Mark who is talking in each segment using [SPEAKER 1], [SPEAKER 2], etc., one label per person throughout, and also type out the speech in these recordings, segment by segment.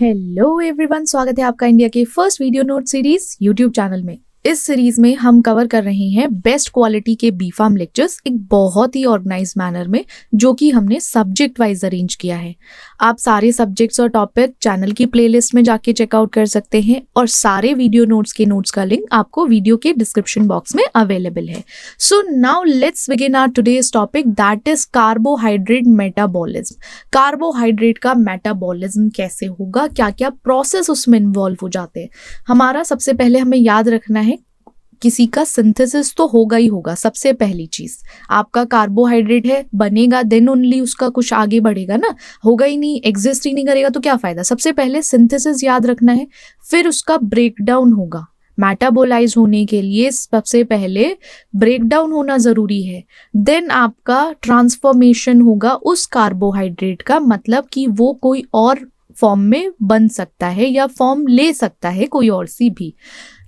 [SPEAKER 1] Hello everyone, स्वागत है आपका इंडिया के first video note series YouTube channel में। इस सीरीज में हम कवर कर रहे हैं बेस्ट क्वालिटी के बी फार्म लेक्चर्स एक बहुत ही ऑर्गेनाइज मैनर में, जो कि हमने सब्जेक्ट वाइज अरेंज किया है। आप सारे सब्जेक्ट्स और टॉपिक चैनल की प्लेलिस्ट में जाके चेकआउट कर सकते हैं और सारे वीडियो नोट्स के नोट्स का लिंक आपको वीडियो के डिस्क्रिप्शन बॉक्स में अवेलेबल है। So now let's begin our today's topic, that is carbohydrate metabolism. Carbohydrate का मेटाबॉलिज्म कैसे होगा, क्या क्या प्रोसेस उसमें इन्वॉल्व हो जाते हैं। हमारा सबसे पहले हमें याद रखना है, किसी का सिंथेसिस तो होगा ही होगा। सबसे पहली चीज, आपका कार्बोहाइड्रेट है, बनेगा देन ओनली उसका कुछ आगे बढ़ेगा ना, होगा ही नहीं, एग्जिस्ट ही नहीं करेगा तो क्या फायदा। सबसे पहले सिंथेसिस याद रखना है, फिर उसका ब्रेकडाउन होगा। मेटाबोलाइज होने के लिए सबसे पहले ब्रेकडाउन होना जरूरी है, देन आपका ट्रांसफॉर्मेशन होगा उस कार्बोहाइड्रेट का, मतलब कि वो कोई और फॉर्म में बन सकता है या फॉर्म ले सकता है कोई और सी भी।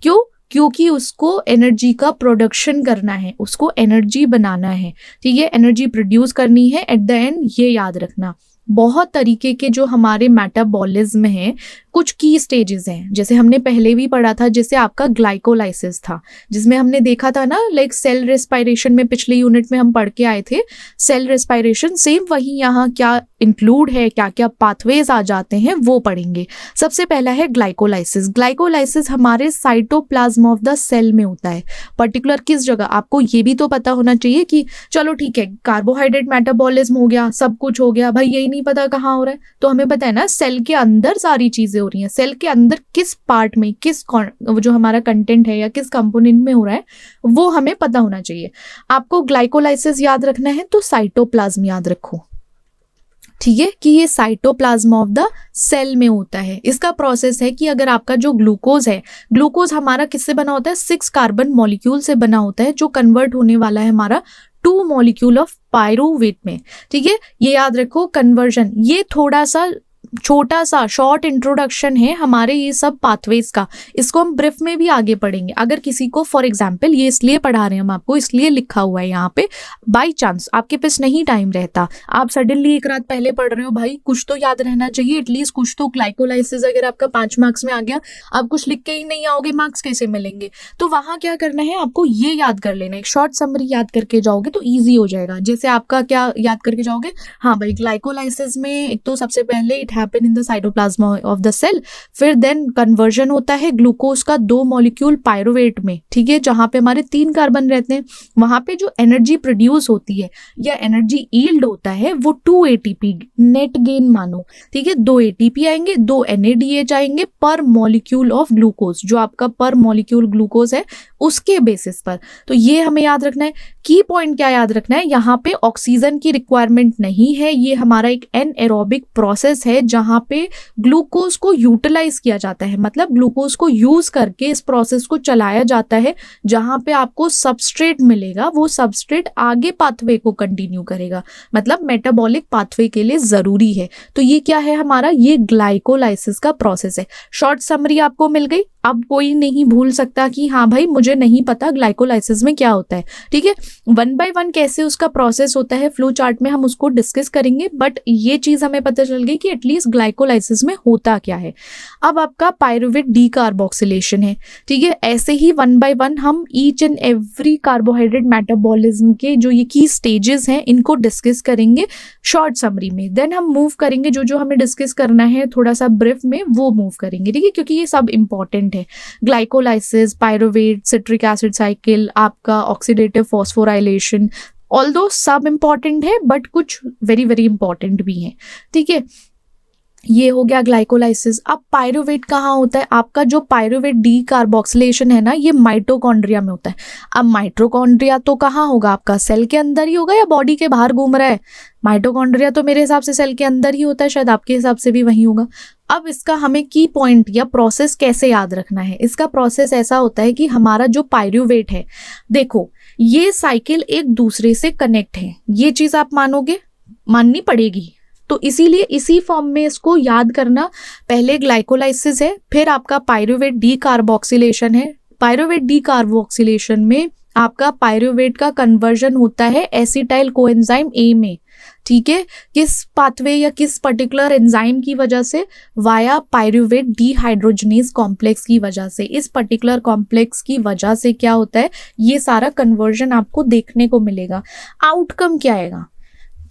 [SPEAKER 1] क्यों? क्योंकि उसको एनर्जी का प्रोडक्शन करना है, उसको एनर्जी बनाना है, ठीक है, एनर्जी प्रोड्यूस करनी है एट द एंड। ये याद रखना। बहुत तरीके के जो हमारे मेटाबॉलिज्म हैं, कुछ की स्टेजेस हैं, जैसे हमने पहले भी पढ़ा था, जैसे आपका ग्लाइकोलाइसिस था, जिसमें हमने देखा था ना, लाइक सेल रेस्पिरेशन में पिछले यूनिट में हम पढ़ के आए थे सेल रेस्पिरेशन। सेम वही यहाँ क्या इंक्लूड है, क्या क्या पाथवेज आ जाते हैं वो पढ़ेंगे। सबसे पहला है ग्लाइकोलाइसिस। ग्लाइकोलाइसिस हमारे साइटोप्लाज्म ऑफ द सेल में होता है। पर्टिकुलर किस जगह, आपको ये भी तो पता होना चाहिए कि चलो ठीक है, कार्बोहाइड्रेट मेटाबॉलिज्म हो गया, सब कुछ हो गया, भाई यही नहीं पता कहाँ हो रहा है, तो हमें पता है ना सेल के अंदर सारी चीजें हो रही हैं। सेल के अंदर किस पार्ट में, किस जो हमारा कंटेंट है या किस कंपोनेंट में हो रहा है, वो हमें पता होना चाहिए। आपको ग्लाइकोलाइसिस याद रखना है तो साइटोप्लाज्म याद रखो, ठीक है, कि ये साइटोप्लाज्म ऑफ द सेल में होता है। इसका प्रोसेस है कि अगर आपका जो ग्लूकोज है, ग्लूकोज हमारा किससे बना होता है, 6 कार्बन मॉलिक्यूल से बना होता है, जो कन्वर्ट होने वाला है हमारा 2 मॉलिक्यूल ऑफ पायरुवेट में, ठीक है। ये याद रखो, कन्वर्जन। ये थोड़ा सा छोटा सा शॉर्ट इंट्रोडक्शन है हमारे ये सब पाथवेज का, इसको हम ब्रीफ में भी आगे पढ़ेंगे। अगर किसी को, फॉर एग्जांपल, ये इसलिए पढ़ा रहे हैं हम आपको, इसलिए लिखा हुआ है यहाँ पे, बाय चांस आपके पास नहीं टाइम रहता, आप सडनली एक रात पहले पढ़ रहे हो, भाई कुछ तो याद रहना चाहिए एटलीस्ट, कुछ तो। ग्लाइकोलाइसिस अगर आपका 5 मार्क्स में आ गया, आप कुछ लिख के ही नहीं आओगे, मार्क्स कैसे मिलेंगे। तो वहां क्या करना है, आपको ये याद कर लेना, एक शॉर्ट समरी याद करके जाओगे तो ईजी हो जाएगा। जैसे आपका क्या याद करके जाओगे, हाँ भाई ग्लाइकोलाइसिस में एक तो सबसे पहले it happen in the cytoplasm of the cell, फिर देन कन्वर्जन होता है ग्लूकोज का 2 मॉलिक्यूल पायरुवेट में, ठीक है, जहां पे हमारे 3 कार्बन रहते हैं। वहां पे जो एनर्जी प्रोड्यूस होती है या एनर्जी यील्ड होता है वो 2 ATP नेट गेन मानो, ठीक है। 2 ATP आएंगे, 2 NADH आएंगे पर मॉलिक्यूल ऑफ ग्लूकोज, जो आपका पर मॉलिक्यूल ग्लूकोज है उसके बेसिस पर। तो ये हमें याद रखना है। की पॉइंट क्या याद रखना है, यहाँ पे ऑक्सीजन की रिक्वायरमेंट नहीं है, ये हमारा एक एनएरोबिक प्रोसेस है जहां पे ग्लूकोज को यूटिलाइज किया जाता है, मतलब ग्लूकोज को यूज करके इस प्रोसेस को चलाया जाता है। जहां पे आपको सबस्ट्रेट मिलेगा, वो सबस्ट्रेट आगे पाथवे को कंटिन्यू करेगा, मतलब मेटाबॉलिक पाथवे के लिए जरूरी है। तो ये क्या है हमारा, ये ग्लाइकोलाइसिस का प्रोसेस है। शॉर्ट समरी आपको मिल गई। अब कोई नहीं भूल सकता कि हाँ भाई मुझे नहीं पता ग्लाइकोलाइसिस में क्या होता है, ठीक है। 1 बाय 1 कैसे उसका प्रोसेस होता है फ्लो चार्ट में हम उसको डिस्कस करेंगे, बट ये चीज हमें पता चल गई कि एटलीस्ट ग्लाइकोलाइसिस में होता क्या है। अब आपका पायरुवेट डीकार्बोक्सिलेशन है, ठीक है। ऐसे ही 1 बाय 1 हम each and every carbohydrate metabolism के जो ये की स्टेजेस हैं इनको डिस्कस करेंगे शॉर्ट समरी में। देन हम मूव करेंगे, जो जो हमें डिस्कस करना है थोड़ा सा ब्रीफ में वो मूव करेंगे, ठीक है, क्योंकि ये सब इंपॉर्टेंट है। Glycolysis, pyruvate, citric acid cycle, आपका ऑक्सीडेटिव फॉस्फोराइलेशन, ऑल्दो सब इंपॉर्टेंट है बट कुछ वेरी वेरी इंपॉर्टेंट भी हैं, ठीक है। ये हो गया ग्लाइकोलाइसिस। अब पायरुवेट कहाँ होता है, आपका जो पायरुवेट डीकार्बोक्सिलेशन है ना, ये माइटोकॉन्ड्रिया में होता है। अब माइटोकॉन्ड्रिया तो कहाँ होगा, आपका सेल के अंदर ही होगा या बॉडी के बाहर घूम रहा है। माइटोकॉन्ड्रिया तो मेरे हिसाब से सेल के अंदर ही होता है, शायद आपके हिसाब से भी वही होगा। अब इसका हमें की पॉइंट या प्रोसेस कैसे याद रखना है। इसका प्रोसेस ऐसा होता है कि हमारा जो पायरुवेट है, देखो ये साइकिल एक दूसरे से कनेक्ट है, ये चीज आप मानोगे, माननी पड़ेगी। तो इसीलिए इसी फॉर्म में इसको याद करना, पहले ग्लाइकोलाइसिस है, फिर आपका पायरुवेट डीकार्बोक्सिलेशन है। पायरुवेट डीकार्बोक्सिलेशन में आपका पायरुवेट का कन्वर्जन होता है एसिटाइल कोएंजाइम ए में, ठीक है, किस पाथवे या किस पर्टिकुलर एंजाइम की वजह से, वाया पायरुवेट डिहाइड्रोजनेज कॉम्प्लेक्स की वजह से। इस पर्टिकुलर कॉम्प्लेक्स की वजह से क्या होता है, ये सारा कन्वर्जन आपको देखने को मिलेगा। आउटकम क्या आएगा,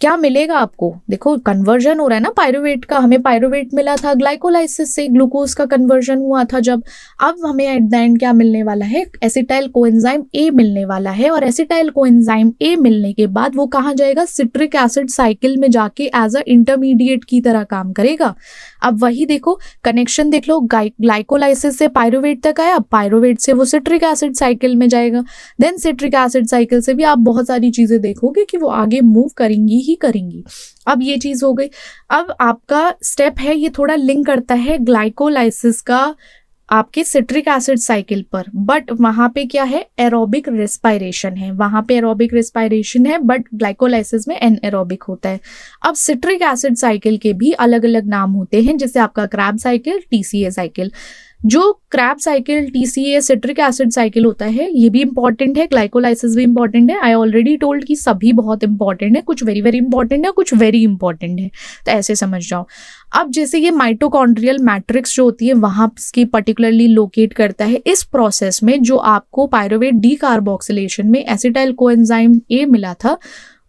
[SPEAKER 1] क्या मिलेगा आपको, देखो कन्वर्जन हो रहा है ना पायरुवेट का, हमें पायरुवेट मिला था ग्लाइकोलाइसिस से, ग्लूकोज का कन्वर्जन हुआ था जब। अब हमें एट द एंड क्या मिलने वाला है, एसिटाइल कोएंजाइम ए मिलने वाला है, और एसिटाइल कोएंजाइम ए मिलने के बाद वो कहाँ जाएगा, सिट्रिक एसिड साइकिल में जाके एज अ इंटरमीडिएट की तरह काम करेगा। अब वही देखो कनेक्शन देख लो, ग्लाइकोलाइसिस से पायरुवेट तक आया, पायरुवेट से वो सिट्रिक एसिड साइकिल में जाएगा, देन सिट्रिक एसिड साइकिल से भी आप बहुत सारी चीजें देखोगे कि वो आगे मूव करेंगी ही करेंगी। अब ये चीज हो गई। अब आपका स्टेप है, ये थोड़ा लिंक करता है ग्लाइकोलाइसिस का आपके सिट्रिक एसिड साइकिल पर, बट वहां पे क्या है, एरोबिक रेस्पिरेशन है, वहां पे एरोबिक रेस्पिरेशन है, बट ग्लाइकोलाइसिस में एनएरोबिक होता है। अब सिट्रिक एसिड साइकिल के भी अलग अलग नाम होते हैं, जैसे आपका क्रैब साइकिल, टीसीए साइकिल। जो Krebs cycle, TCA, citric acid cycle होता है, ये भी इंपॉर्टेंट है, ग्लाइकोलाइसिस भी इंपॉर्टेंट है। आई ऑलरेडी टोल्ड कि सभी बहुत इंपॉर्टेंट है, कुछ वेरी वेरी इंपॉर्टेंट है, कुछ वेरी इंपॉर्टेंट है, तो ऐसे समझ जाओ। अब जैसे ये माइटोकॉन्ड्रियल मैट्रिक्स जो होती है वहां की पर्टिकुलरली लोकेट करता है इस प्रोसेस में, जो आपको पायरुवेट डीकार्बोक्सिलेशन में एसिटाइल कोएंजाइम ए मिला था,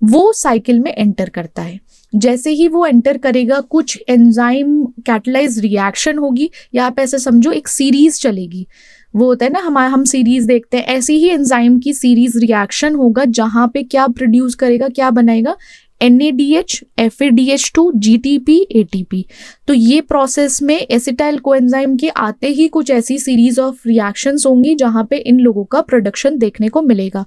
[SPEAKER 1] वो साइकिल में एंटर करता है। जैसे ही वो एंटर करेगा, कुछ एंजाइम कैटलाइज रिएक्शन होगी, या आप ऐसे समझो एक सीरीज चलेगी। वो होता है ना, हम सीरीज देखते हैं, ऐसी ही एंजाइम की सीरीज रिएक्शन होगा, जहां पे क्या प्रोड्यूस करेगा, क्या बनाएगा, NADH, FADH2, GTP, ATP। तो ये प्रोसेस में एसिटाइल कोएंजाइम के आते ही कुछ ऐसी सीरीज ऑफ रिएक्शंस होंगी जहां पे इन लोगों का प्रोडक्शन देखने को मिलेगा।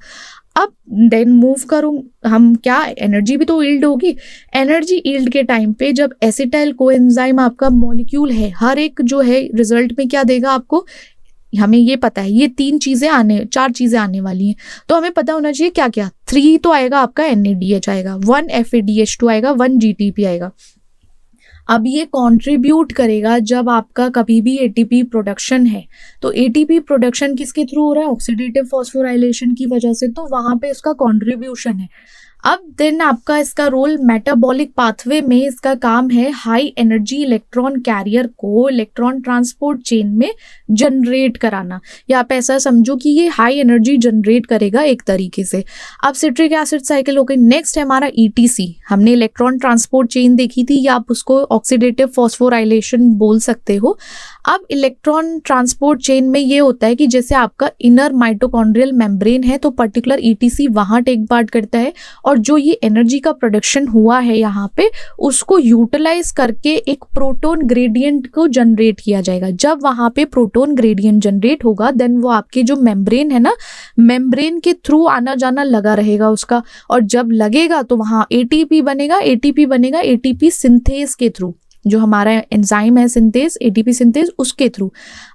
[SPEAKER 1] अब देन मूव करूं हम, क्या एनर्जी भी तो ईल्ड होगी। एनर्जी ईल्ड के टाइम पे जब एसिटाइल कोएंजाइम आपका मॉलिक्यूल है, हर एक जो है रिजल्ट में क्या देगा आपको, हमें ये पता है, ये चार चीजें आने वाली हैं, तो हमें पता होना चाहिए क्या क्या। 3 तो आएगा आपका NADH आएगा, 1 FADH2 आएगा, 1 GTP आएगा। अब ये कंट्रीब्यूट करेगा जब आपका कभी भी एटीपी प्रोडक्शन है, तो एटीपी प्रोडक्शन किसके थ्रू हो रहा है, ऑक्सीडेटिव फॉस्फोराइलेशन की वजह से, तो वहां पे इसका कंट्रीब्यूशन है। अब देन आपका इसका रोल मेटाबॉलिक पाथवे में, इसका काम है हाई एनर्जी इलेक्ट्रॉन कैरियर को इलेक्ट्रॉन ट्रांसपोर्ट चेन में जनरेट कराना, या आप ऐसा समझो कि ये हाई एनर्जी जनरेट करेगा एक तरीके से। अब सिट्रिक एसिड साइकिल हो गई। नेक्स्ट है हमारा ETC, हमने इलेक्ट्रॉन ट्रांसपोर्ट चेन देखी थी, या आप उसको ऑक्सीडेटिव फॉस्फोराइलेशन बोल सकते हो। अब इलेक्ट्रॉन ट्रांसपोर्ट चेन में ये होता है कि जैसे आपका इनर माइटोकॉन्ड्रियल मेम्ब्रेन है, तो पर्टिकुलर ETC वहां टेक पार्ट करता है, और जो ये एनर्जी का प्रोडक्शन हुआ है यहाँ पे, उसको यूटिलाइज करके एक प्रोटॉन ग्रेडियंट को जनरेट किया जाएगा। जब वहां पे प्रोटॉन ग्रेडियंट जनरेट होगा, देन वो आपके जो मेम्ब्रेन है ना, मेम्ब्रेन के थ्रू आना जाना लगा रहेगा उसका, और जब लगेगा तो वहां ATP बनेगा, ATP सिंथेज के थ्रू, जो हमारा एंजाइम है सिंथेज, ATP सिंथेज, उसके थ्रू।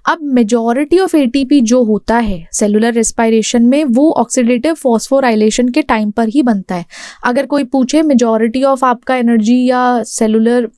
[SPEAKER 1] अब मेजॉरिटी ऑफ ATP जो होता है सेलुलर रेस्पिरेशन में, वो ऑक्सीडेटिव फॉस्फोराइलेशन के टाइम पर ही बनता है। अगर कोई पूछे मेजॉरिटी ऑफ आपका एनर्जी या सेलुलर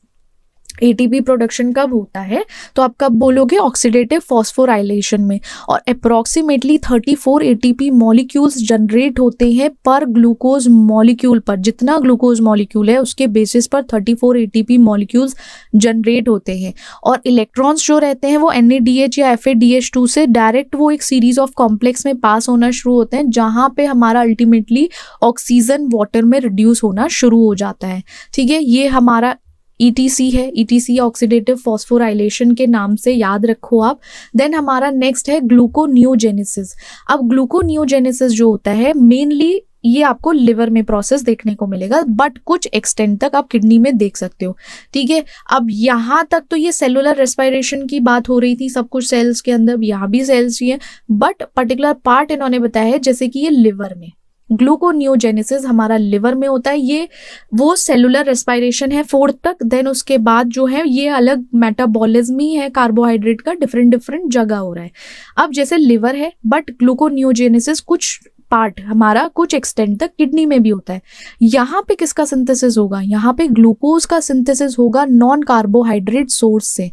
[SPEAKER 1] ATP प्रोडक्शन कब होता है, तो आप कब बोलोगे, ऑक्सीडेटिव फॉस्फोराइलेशन में। और अप्रॉक्सीमेटली 34 ATP मॉलिक्यूल्स जनरेट होते हैं पर ग्लूकोज मॉलिक्यूल पर। जितना ग्लूकोज मॉलिक्यूल है उसके बेसिस पर 34 ATP मॉलिक्यूल्स जनरेट होते हैं। और इलेक्ट्रॉन्स जो रहते हैं वो NADH या FADH2 से डायरेक्ट वो एक सीरीज ऑफ कॉम्प्लेक्स में पास होना शुरू होते हैं, जहां पे हमारा अल्टीमेटली ऑक्सीजन वाटर में रिड्यूस होना शुरू हो जाता है। ठीक है, ये हमारा ETC है, ETC ऑक्सीडेटिव फॉस्फोराइलेशन के नाम से याद रखो आप। देन हमारा नेक्स्ट है ग्लूकोनियोजेनेसिस। अब ग्लूकोनियोजेनेसिस जो होता है, मेनली ये आपको लिवर में प्रोसेस देखने को मिलेगा, बट कुछ एक्सटेंट तक आप किडनी में देख सकते हो। ठीक है, अब यहाँ तक तो ये सेलुलर रेस्पिरेशन की बात हो रही थी, सब कुछ सेल्स के अंदर, यहाँ भी सेल्स ही है, बट पर्टिकुलर पार्ट इन्होंने बताया है जैसे कि ये लिवर में, ग्लूकोनियोजेनेसिस हमारा लिवर में होता है। ये वो सेलुलर रेस्पिरेशन है 4 तक, देन उसके बाद जो है ये अलग मेटाबॉलिज्म ही है कार्बोहाइड्रेट का, डिफरेंट जगह हो रहा है। अब जैसे लिवर है, बट ग्लूकोनियोजेनेसिस कुछ पार्ट हमारा कुछ एक्सटेंट तक किडनी में भी होता है। यहाँ पे किसका सिंथेसिस होगा, यहाँ पे ग्लूकोज का सिंथेसिस होगा नॉन कार्बोहाइड्रेट सोर्स से।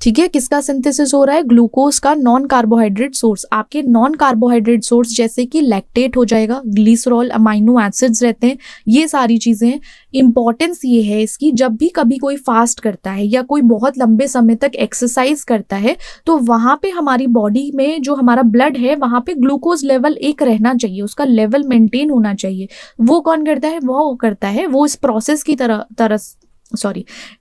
[SPEAKER 1] ठीक है, किसका सिंथेसिस हो रहा है? ग्लूकोज का नॉन कार्बोहाइड्रेट सोर्स। आपके नॉन कार्बोहाइड्रेट सोर्स जैसे कि लैक्टेट हो जाएगा, ग्लिसरॉल, अमाइनो एसिड्स रहते हैं, ये सारी चीजें हैं। इंपॉर्टेंस ये है इसकी, जब भी कभी कोई फास्ट करता है या कोई बहुत लंबे समय तक एक्सरसाइज करता है तो वहां पे हमारी बॉडी में जो हमारा ब्लड है वहां पे ग्लूकोज लेवल एक रहना चाहिए, उसका लेवल मेंटेन होना चाहिए। वो कौन करता है? वो करता है, वो इस प्रोसेस की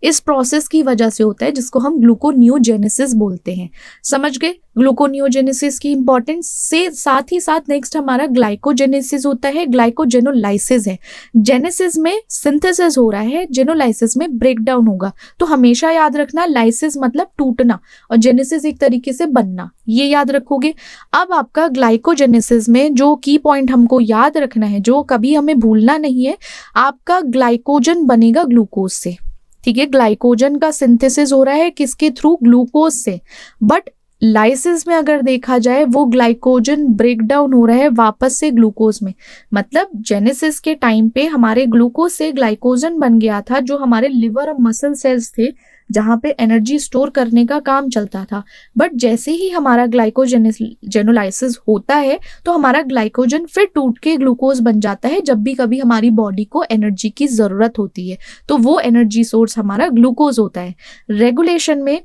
[SPEAKER 1] इस प्रोसेस की वजह से होता है, जिसको हम ग्लूकोनियोजेनेसिस बोलते हैं। समझ गए ग्लूकोनियोजेनेसिस की इंपॉर्टेंस से? साथ ही साथ नेक्स्ट हमारा ग्लाइकोजेनेसिस होता है, ग्लाइकोजेनोलाइसिस है। जेनेसिस में सिंथेसिस हो रहा है, जेनोलाइसिस में ब्रेक डाउन होगा। तो हमेशा याद रखना, लाइसिस मतलब टूटना और जेनेसिस एक तरीके से बनना, ये याद रखोगे। अब आपका ग्लाइकोजेनेसिस में जो की पॉइंट हमको याद रखना है, जो कभी हमें भूलना नहीं है, आपका ग्लाइकोजन बनेगा ग्लूकोज से। ठीक है, ग्लाइकोजन का सिंथेसिस हो रहा है किसके थ्रू? ग्लूकोज से। बट लाइसिस में अगर देखा जाए वो ग्लाइकोजन ब्रेक डाउन हो रहा है वापस से ग्लूकोज में। मतलब जेनेसिस के टाइम पे हमारे ग्लूकोज से ग्लाइकोजन बन गया था, जो हमारे लिवर और मसल सेल्स थे जहां पे एनर्जी स्टोर करने का काम चलता था। बट जैसे ही हमारा ग्लाइकोजेनोलाइसिस होता है तो हमारा ग्लाइकोजन फिर टूट के ग्लूकोज बन जाता है, जब भी कभी हमारी बॉडी को एनर्जी की जरूरत होती है तो वो एनर्जी सोर्स हमारा ग्लूकोज होता है। रेगुलेशन में,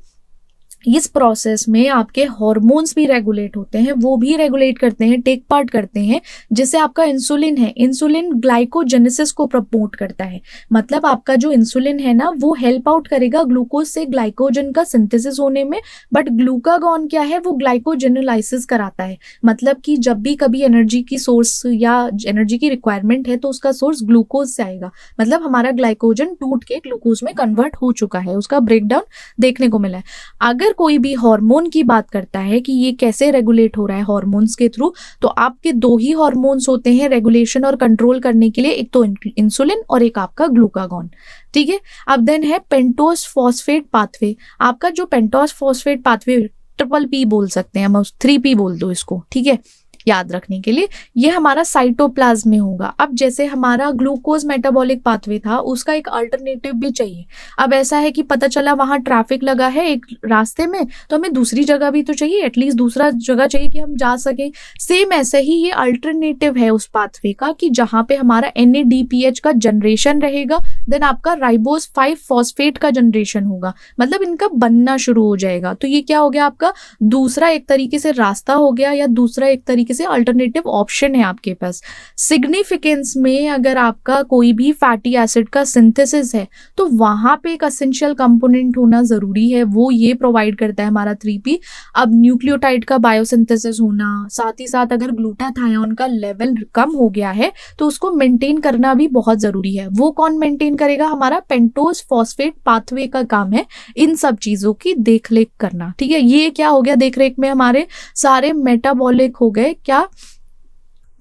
[SPEAKER 1] इस प्रोसेस में आपके हार्मोन्स भी रेगुलेट होते हैं, वो भी रेगुलेट करते हैं, टेक पार्ट करते हैं। जैसे आपका इंसुलिन है, इंसुलिन ग्लाइकोजेनेसिस को प्रमोट करता है। मतलब आपका जो इंसुलिन है ना, वो हेल्प आउट करेगा ग्लूकोज से ग्लाइकोजन का सिंथेसिस होने में। बट ग्लूकागॉन क्या है? वो ग्लाइकोजेनोलाइसिस कराता है। मतलब कि जब भी कभी एनर्जी की सोर्स या एनर्जी की रिक्वायरमेंट है तो उसका सोर्स ग्लूकोज से आएगा। मतलब हमारा ग्लाइकोजन टूट के ग्लूकोज में कन्वर्ट हो चुका है, उसका ब्रेकडाउन देखने को मिला है। अगर कोई भी हार्मोन की बात करता है कि ये कैसे रेगुलेट हो रहा है हार्मोन्स के थ्रू, तो आपके दो ही हार्मोन्स होते हैं रेगुलेशन और कंट्रोल करने के लिए, एक तो इंसुलिन और एक आपका ग्लूकागॉन। ठीक है, अब देन है पेंटोस फॉस्फेट पाथवे। आपका जो pentose phosphate pathway, triple P बोल सकते हैं हम, 3P बोल दो इसको, ठीक है, याद रखने के लिए। ये हमारा साइटोप्लाज्म में होगा। अब जैसे हमारा ग्लूकोज मेटाबॉलिक पाथवे था, उसका एक अल्टरनेटिव भी चाहिए। अब ऐसा है कि पता चला वहां ट्रैफिक लगा है एक रास्ते में, तो हमें दूसरी जगह भी तो चाहिए, एटलीस्ट दूसरा जगह चाहिए कि हम जा सकें। सेम ऐसे ही ये अल्टरनेटिव है उस पाथवे का, कि जहां पे हमारा NADPH का जनरेशन रहेगा, देन आपका राइबोस 5 फॉस्फेट का जनरेशन होगा। मतलब इनका बनना शुरू हो जाएगा। तो ये क्या हो गया? आपका दूसरा एक तरीके से रास्ता हो गया, या दूसरा एक तरीके से अल्टरनेटिव ऑप्शन है आपके पास। सिग्निफिकेंस में अगर आपका कोई भी फैटी एसिड का सिंथेसिस है तो वहां पे एक एसेंशियल कंपोनेंट होना जरूरी है, वो ये प्रोवाइड करता है हमारा 3P। अब न्यूक्लियोटाइड का बायोसिंथेसिस होना, साथ ही साथ अगर ग्लूटाथायोन का लेवल कम हो गया है तो उसको मेंटेन करना भी बहुत जरूरी है। वो कौन मेंटेन करेगा? हमारा पेंटोस फॉस्फेट पाथवे का काम है इन सब चीजों की देखरेख करना। ठीक है, ये क्या हो गया? देखरेख में हमारे सारे मेटाबॉलिक हो गए, क्या?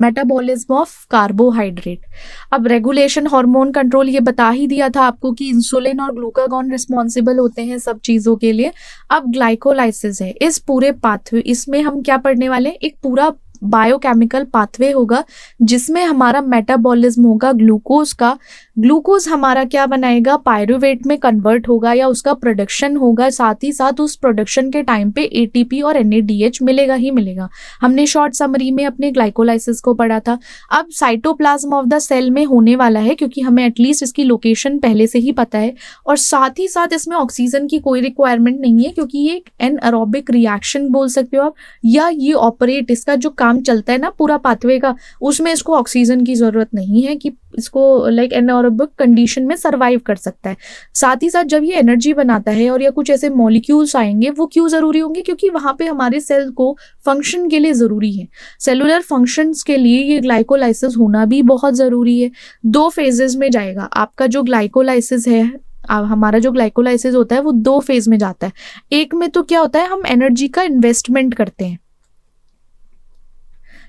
[SPEAKER 1] Metabolism of carbohydrate. अब रेगुलेशन, हार्मोन कंट्रोल, ये बता ही दिया था आपको कि इंसुलिन और ग्लूकागॉन रिस्पॉन्सिबल होते हैं सब चीजों के लिए। अब ग्लाइकोलाइसिस है इस पूरे पाथवे, इसमें हम क्या पढ़ने वाले हैं? एक पूरा बायोकेमिकल पाथवे होगा जिसमें हमारा मेटाबॉलिज्म होगा ग्लूकोज का। ग्लूकोज हमारा क्या बनाएगा? पायरुवेट में कन्वर्ट होगा या उसका प्रोडक्शन होगा। साथ ही साथ उस प्रोडक्शन के टाइम पे ATP और NADH मिलेगा ही मिलेगा। हमने शॉर्ट समरी में अपने ग्लाइकोलाइसिस को पढ़ा था। अब साइटोप्लाज्म ऑफ द सेल में होने वाला है, क्योंकि हमें एटलीस्ट इसकी लोकेशन पहले से ही पता है। और साथ ही साथ इसमें ऑक्सीजन की कोई रिक्वायरमेंट नहीं है, क्योंकि ये एक एनएरोबिक रिएक्शन बोल सकते हो आप, या ये ऑपरेट, इसका जो काम चलता है ना पूरा पाथवे का, उसमें इसको ऑक्सीजन की जरूरत नहीं है कि इसको लाइक एनारोबिक कंडीशन में सरवाइव कर सकता है। साथ ही साथ जब ये एनर्जी बनाता है और या कुछ ऐसे मॉलिक्यूल्स आएंगे, वो क्यों जरूरी होंगे? क्योंकि वहां पे हमारे सेल को फंक्शन के लिए जरूरी है, सेलुलर फंक्शंस के लिए ये ग्लाइकोलाइसिस होना भी बहुत जरूरी है। 2 फेजेस में जाएगा आपका जो ग्लाइकोलाइसिस है। हमारा जो ग्लाइकोलाइसिस होता है वो 2 फेज में जाता है। एक में तो क्या होता है, हम एनर्जी का इन्वेस्टमेंट करते हैं,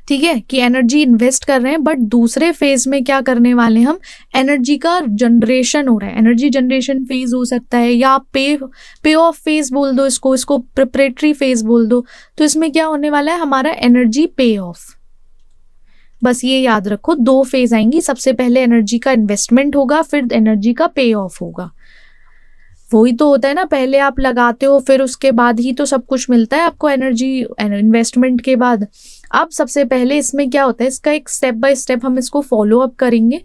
[SPEAKER 1] ठीक है, कि एनर्जी इन्वेस्ट कर रहे हैं। बट दूसरे फेज में क्या करने वाले हैं हम? एनर्जी का जनरेशन हो रहा है। एनर्जी जनरेशन फेज हो सकता है, या पे ऑफ फेज बोल दो इसको प्रिपरेटरी फेज बोल दो। तो इसमें क्या होने वाला है? हमारा एनर्जी पे ऑफ। बस ये याद रखो, 2 फेज आएंगी। सबसे पहले एनर्जी का इन्वेस्टमेंट होगा, फिर एनर्जी का पे ऑफ होगा। वही तो होता है ना, पहले आप लगाते हो फिर उसके बाद ही तो सब कुछ मिलता है आपको एनर्जी, इन्वेस्टमेंट के बाद। अब सबसे पहले इसमें क्या होता है, इसका एक स्टेप बाय स्टेप हम इसको फॉलो अप करेंगे।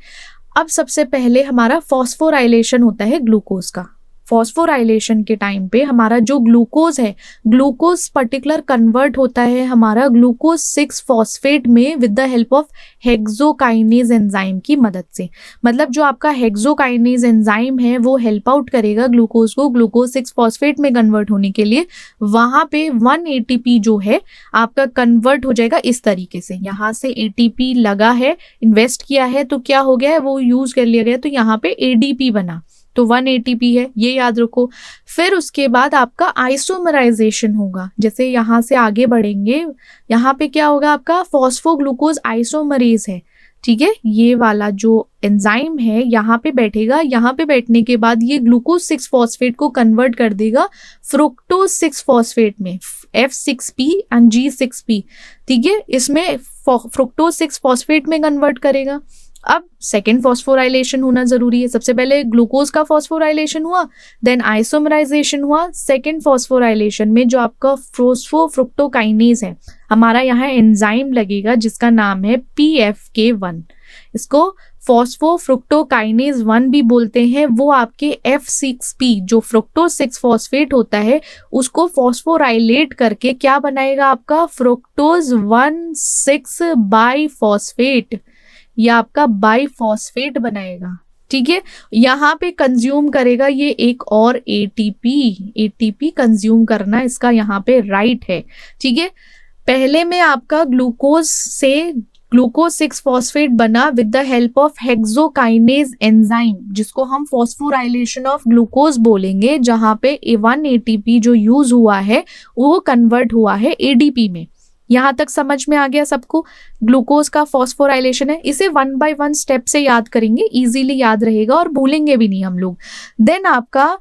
[SPEAKER 1] अब सबसे पहले हमारा फॉस्फोराइलेशन होता है ग्लूकोज का। फॉस्फोराइलेशन के टाइम पे हमारा जो ग्लूकोज है, ग्लूकोज पर्टिकुलर कन्वर्ट होता है हमारा ग्लूकोज 6 फॉस्फेट में with the help of hexokinase enzyme की मदद से। मतलब जो आपका हेक्सोकाइनेज एंजाइम है वो हेल्प आउट करेगा ग्लूकोज को ग्लूकोज 6 फॉस्फेट में कन्वर्ट होने के लिए। वहां पे 1 ATP जो है आपका कन्वर्ट हो जाएगा इस तरीके से। यहाँ से ATP लगा है, इन्वेस्ट किया है तो क्या हो गया है, वो यूज कर लिया गया, तो यहाँ पे ADP बना, तो 1 ATP है, ये याद रखो। फिर उसके बाद आपका आइसोमराइजेशन होगा। जैसे यहाँ से आगे बढ़ेंगे, यहाँ पे क्या होगा, आपका फॉस्फोग्लूकोज आइसोमरेज है, ठीक है। ये वाला जो एंजाइम है यहाँ पे बैठेगा, यहाँ पे बैठने के बाद ये ग्लूकोज 6 फॉस्फेट को कन्वर्ट कर देगा फ्रुक्टोज 6 फॉस्फेट में, F6P एंड G6P, ठीक है। इसमें फ्रुक्टोज 6 फॉस्फेट में कन्वर्ट करेगा। अब सेकेंड फॉस्फोराइलेशन होना जरूरी है। सबसे पहले ग्लूकोज का फॉस्फोराइलेशन हुआ, देन आइसोमराइजेशन हुआ। सेकेंड फॉस्फोराइलेशन में जो आपका फोस्फोफ्रुक्टोकाइनेज है, हमारा यहाँ एंजाइम लगेगा जिसका नाम है PFK1। इसको फॉस्फोफ्रुक्टोकाइनेज 1 भी बोलते हैं। वो आपके F6P जो फ्रुक्टोज 6 फॉस्फेट होता है उसको फॉस्फोराइलेट करके क्या बनाएगा, आपका फ्रुक्टोज 1,6 बाइफॉस्फेट, या आपका बाइफॉस्फेट बनाएगा, ठीक है। यहाँ पे कंज्यूम करेगा ये एक और ATP कंज्यूम करना इसका यहाँ पे राइट है, ठीक है। पहले में आपका ग्लूकोज से ग्लूकोज 6 फॉस्फेट बना with the help of hexokinase enzyme, जिसको हम फॉस्फोराइलेशन ऑफ ग्लूकोज बोलेंगे, जहाँ पे 1 ATP जो यूज हुआ है वो कन्वर्ट हुआ है ADP में। यहाँ तक समझ में आ गया सबको, ग्लूकोज का फॉस्फोराइलेशन है। इसे 1 by 1 स्टेप से याद करेंगे, इजीली याद रहेगा और भूलेंगे भी नहीं हम लोग। देन आपका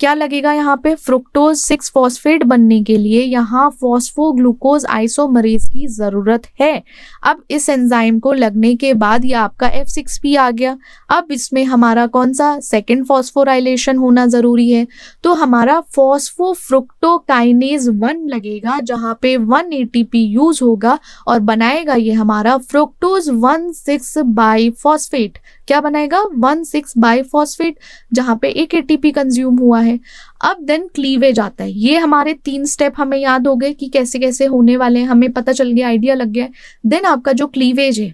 [SPEAKER 1] क्या लगेगा, यहाँ पे फ्रुक्टोज 6 फॉस्फेट बनने के लिए यहाँ फॉस्फोग्लूकोज आइसोमरेज की जरूरत है। अब इस एंजाइम को लगने के बाद ये आपका F6P आ गया। अब इसमें हमारा कौन सा सेकेंड फॉस्फोराइलेशन होना जरूरी है, तो हमारा फॉस्फोफ्रुक्टोकाइनेज 1 लगेगा, जहाँ पे 1 ATP यूज होगा और बनाएगा ये हमारा फ्रुक्टोज 1,6 बाइफॉस्फेट। क्या बनाएगा, 1,6 बाइफॉस्फेट, जहाँ पे एक ATP कंज्यूम हुआ है। अब देन क्लीवेज आता है। ये हमारे 3 स्टेप हमें याद हो गए कि कैसे कैसे होने वाले हैं, हमें पता चल गया, आइडिया लग गया। देन आपका जो क्लीवेज है,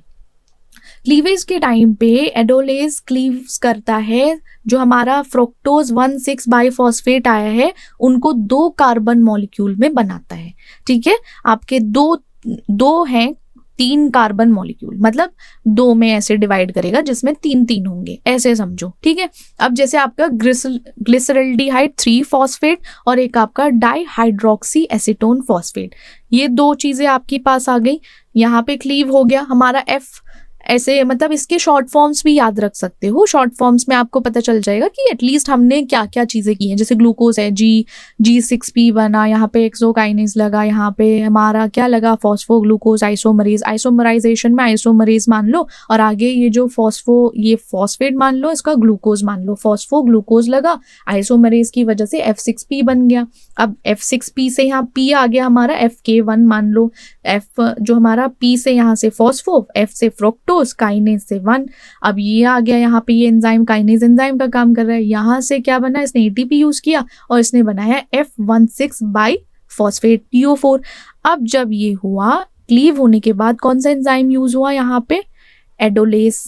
[SPEAKER 1] क्लीवेज के टाइम पे एडोलेज क्लीव्स करता है, जो हमारा फ्रुक्टोज 1,6 बाइफॉस्फेट आया है उनको 2 कार्बन मॉलिक्यूल में बनाता है, ठीक है। आपके दो हैं 3 कार्बन मॉलिक्यूल, मतलब 2 में ऐसे डिवाइड करेगा जिसमें 3 होंगे, ऐसे समझो, ठीक है। अब जैसे आपका ग्लिसरल्डिहाइड 3 फॉस्फेट और एक आपका डाइहाइड्रोक्सी एसीटोन फॉस्फेट, ये 2 चीजें आपके पास आ गई। यहाँ पे क्लीव हो गया हमारा F, ऐसे मतलब इसके शॉर्ट फॉर्म्स भी याद रख सकते हो। शॉर्ट फॉर्म्स में आपको पता चल जाएगा कि एटलीस्ट हमने क्या क्या चीजें की हैं। जैसे ग्लूकोज है G6P बना, यहाँ पे एक्सोकाइनेज लगा, यहाँ पे हमारा क्या लगा, फॉस्फोग्लूकोज आइसोमरेज, आइसोमराइजेशन में आइसोमरेज मान लो, और आगे ये जो ये फॉस्फेट मान लो, इसका ग्लूकोज मान लो, फॉस्फोग्लूकोज लगा, आइसोमरेज की वजह से F6P बन गया। अब F6P से यहाँ P आ गया हमारा, FK1 मान लो, F जो हमारा P से यहाँ से फॉस्फो, F से फ्रुक्टोज, काइनेज से 1। अब ये आ गया यहाँ पे, ये एंजाइम काइनेज एंजाइम का काम कर रहा है। यहाँ से क्या बना, इसने ATP यूज किया और इसने बनाया F16 बाइफॉस्फेट PO4। अब जब ये हुआ, क्लीव होने के बाद कौन सा एंजाइम यूज हुआ यहाँ पे, एडोलेज।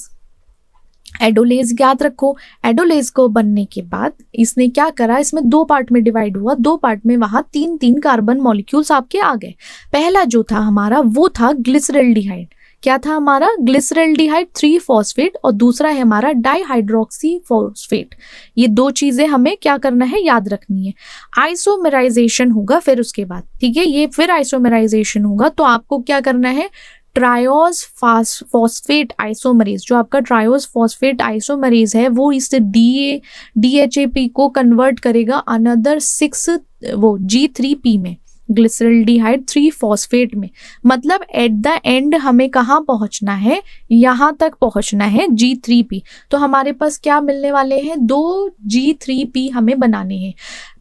[SPEAKER 1] एडोलेज याद रखो, एडोलेज को बनने के बाद इसने क्या करा, इसमें 2 पार्ट में डिवाइड हुआ, 2 पार्ट में वहां 3 कार्बन मॉलिक्यूल्स आपके आ गए। पहला जो था हमारा वो था ग्लिसरल्डिहाइड, क्या था हमारा, ग्लिसरल्डिहाइड 3 फॉस्फेट, और दूसरा है हमारा डाइहाइड्रोक्सी फॉस्फेट। ये 2 चीजें हमें क्या करना है, याद रखनी है। आइसोमराइजेशन होगा फिर उसके बाद, ठीक है। ये फिर आइसोमराइजेशन होगा तो आपको क्या करना है, ट्रायोज फॉस्फेट आइसोमरेज, जो आपका ट्रायोज फॉस्फेट आइसोमरेज है वो इस DHAP को कन्वर्ट करेगा अनदर 6 वो G3P में। ग्लिसरल्डिहाइड 3 फॉस्फेट में। मतलब एट द एंड हमें कहाँ पहुंचना है, यहाँ तक पहुंचना है G3P। तो हमारे पास क्या मिलने वाले हैं, 2 G3P हमें बनाने हैं।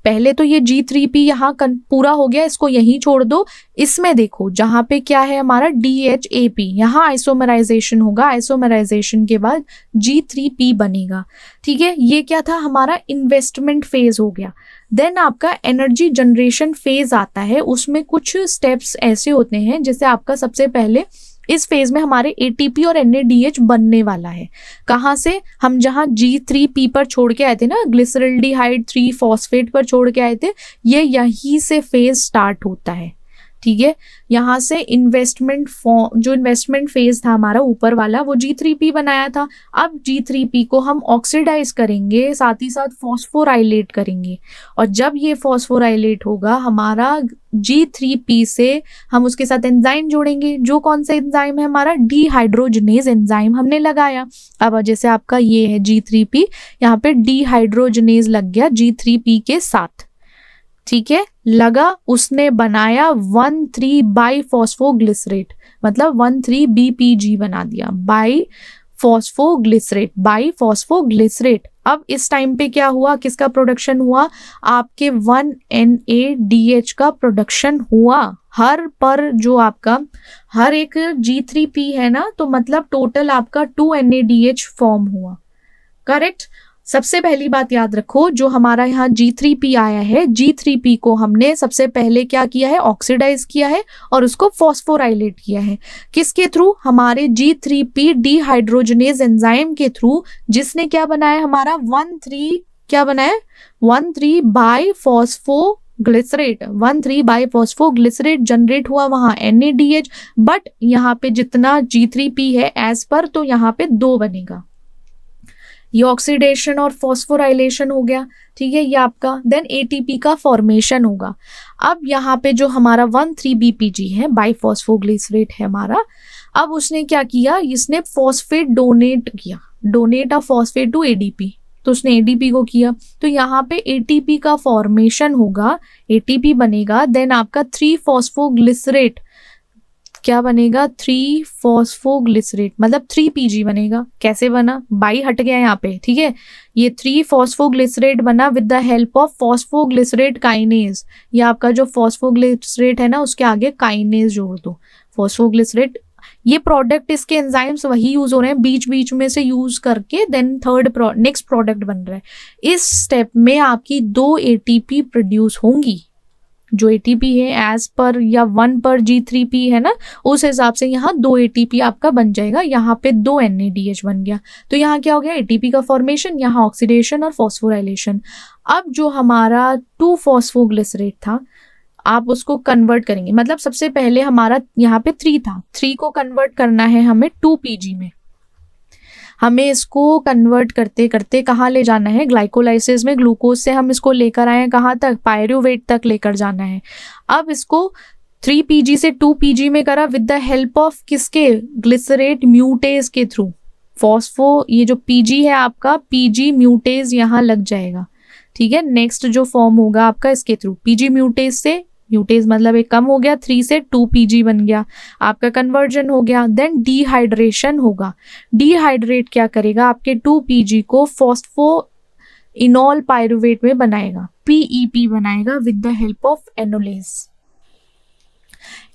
[SPEAKER 1] पहले तो ये G3P यहाँ पूरा हो गया, इसको यहीं छोड़ दो। इसमें देखो जहाँ पे क्या है हमारा DHAP, यहाँ आइसोमराइजेशन होगा, आइसोमराइजेशन के बाद G3P बनेगा। ठीक है, ये क्या था हमारा इन्वेस्टमेंट फेज हो गया। देन आपका एनर्जी जनरेशन फेज आता है, उसमें कुछ स्टेप्स ऐसे होते हैं जैसे आपका सबसे पहले इस फेज में हमारे ATP और NADH बनने वाला है। कहाँ से, हम जहाँ G3P पर छोड़ के आए थे ना, ग्लिसरल्डिहाइड 3 फॉस्फेट पर छोड़ के आए थे, ये यहीं से फेज स्टार्ट होता है। ठीक है, यहाँ से जो इन्वेस्टमेंट फेज था हमारा ऊपर वाला, वो G3P बनाया था। अब G3P को हम ऑक्सीडाइज करेंगे, साथ ही साथ फॉस्फोराइलेट करेंगे, और जब ये फॉस्फोराइलेट होगा हमारा G3P से हम उसके साथ एंजाइम जोड़ेंगे। जो कौन सा एंजाइम है हमारा, डीहाइड्रोजनेज एंजाइम हमने लगाया। अब जैसे आपका ये है G3P, यहाँ पे डीहाइड्रोजनेज लग गया G3P के साथ। ठीक है, लगा, उसने बनाया 1,3 बाई फॉस्फोग्लिसरेट, मतलब 1,3-BPG बना दिया, बाई फॉस्फोग्लिसरेट। अब इस टाइम पे क्या हुआ, किसका प्रोडक्शन हुआ, आपके 1NADH का प्रोडक्शन हुआ। जो आपका हर एक G3P है ना, तो मतलब टोटल आपका 2NADH फॉर्म हुआ। करेक्ट। सबसे पहली बात याद रखो, जो हमारा यहाँ G3P आया है, G3P को हमने सबसे पहले क्या किया है, ऑक्सीडाइज किया है और उसको फॉस्फोराइलेट किया है। किसके थ्रू, हमारे G3P डीहाइड्रोजनेज एंजाइम के थ्रू, जिसने क्या बनाया हमारा 1,3 by phosphoglycerate, 1,3 by phosphoglycerate generate हुआ वहां NADH। बट यहाँ पे जितना G3P है एज पर, तो यहाँ पे 2 बनेगा। ये ऑक्सीडेशन और फॉस्फोराइलेशन हो गया। ठीक है, ये आपका देन ATP का फॉर्मेशन होगा। अब यहाँ पे जो हमारा 1,3-BPG है, बाईफॉस्फोग्लिसरेट है हमारा, अब उसने क्या किया, इसने phosphate donate a phosphate to ADP, तो उसने ADP को किया, तो यहाँ पे ATP का फॉर्मेशन होगा, ATP बनेगा। देन आपका 3-फॉस्फोग्लिसरेट क्या बनेगा, 3-फॉस्फोग्लिसरेट, मतलब 3PG बनेगा। कैसे बना, बाई हट गया यहाँ पे। ठीक है, ये 3-फॉस्फोग्लिसरेट बना with the help of phosphoglycerate kinase. ये आपका जो फॉस्फोग्लिसरेट है ना, उसके आगे काइनेज जोड़ दो, फॉस्फोग्लिसरेट। ये प्रोडक्ट, इसके एंजाइम्स वही यूज हो रहे हैं, बीच बीच में से यूज करके देन नेक्स्ट प्रोडक्ट बन रहा है। इस स्टेप में आपकी 2 ATP प्रोड्यूस होंगी। जो ATP है एज पर या 1 पर G3P है ना, उस हिसाब से यहाँ 2 ATP आपका बन जाएगा। यहाँ पे 2 NADH बन गया, तो यहाँ क्या हो गया, ATP का फॉर्मेशन, यहाँ ऑक्सीडेशन और फॉस्फोराइलेशन। अब जो हमारा 2-फॉस्फोग्लिसरेट था, आप उसको कन्वर्ट करेंगे, मतलब सबसे पहले हमारा यहाँ पे 3 था, 3 को कन्वर्ट करना है हमें 2PG में। हमें इसको कन्वर्ट करते करते कहाँ ले जाना है, ग्लाइकोलाइसिस में ग्लूकोज से हम इसको लेकर आए हैं कहाँ तक, पायरुवेट तक लेकर जाना है। अब इसको 3PG से 2PG में करा विद द हेल्प ऑफ किसके, ग्लिसरेट म्यूटेज के थ्रू। ये जो PG है आपका, PG म्यूटेज यहाँ लग जाएगा। ठीक है, नेक्स्ट जो फॉर्म होगा आपका इसके थ्रू, PG म्यूटेज से, म्यूटेज मतलब एक कम हो गया, 3 से 2PG बन गया, आपका कन्वर्जन हो गया। देन डिहाइड्रेशन होगा, डिहाइड्रेट क्या करेगा, आपके 2PG को फॉस्फोइनॉल पायरुवेट में बनाएगा, PEP बनाएगा with the help of enolase.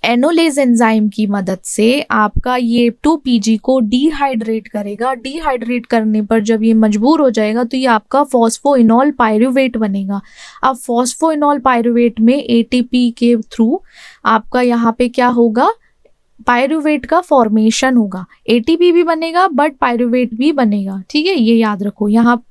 [SPEAKER 1] Enolase enzyme की मदद से आपका ये 2PG को डिहाइड्रेट करेगा। डिहाइड्रेट करने पर जब ये मजबूर हो जाएगा तो ये आपका फॉस्फोइनॉल पायरुवेट बनेगा। अब फॉस्फोइनॉल पायरुवेट में ATP के थ्रू आपका यहाँ पे क्या होगा, पायरुवेट का फॉर्मेशन होगा। ATP भी बनेगा बट पायरुवेट भी बनेगा। ठीक है, ये याद रखो। यहाँ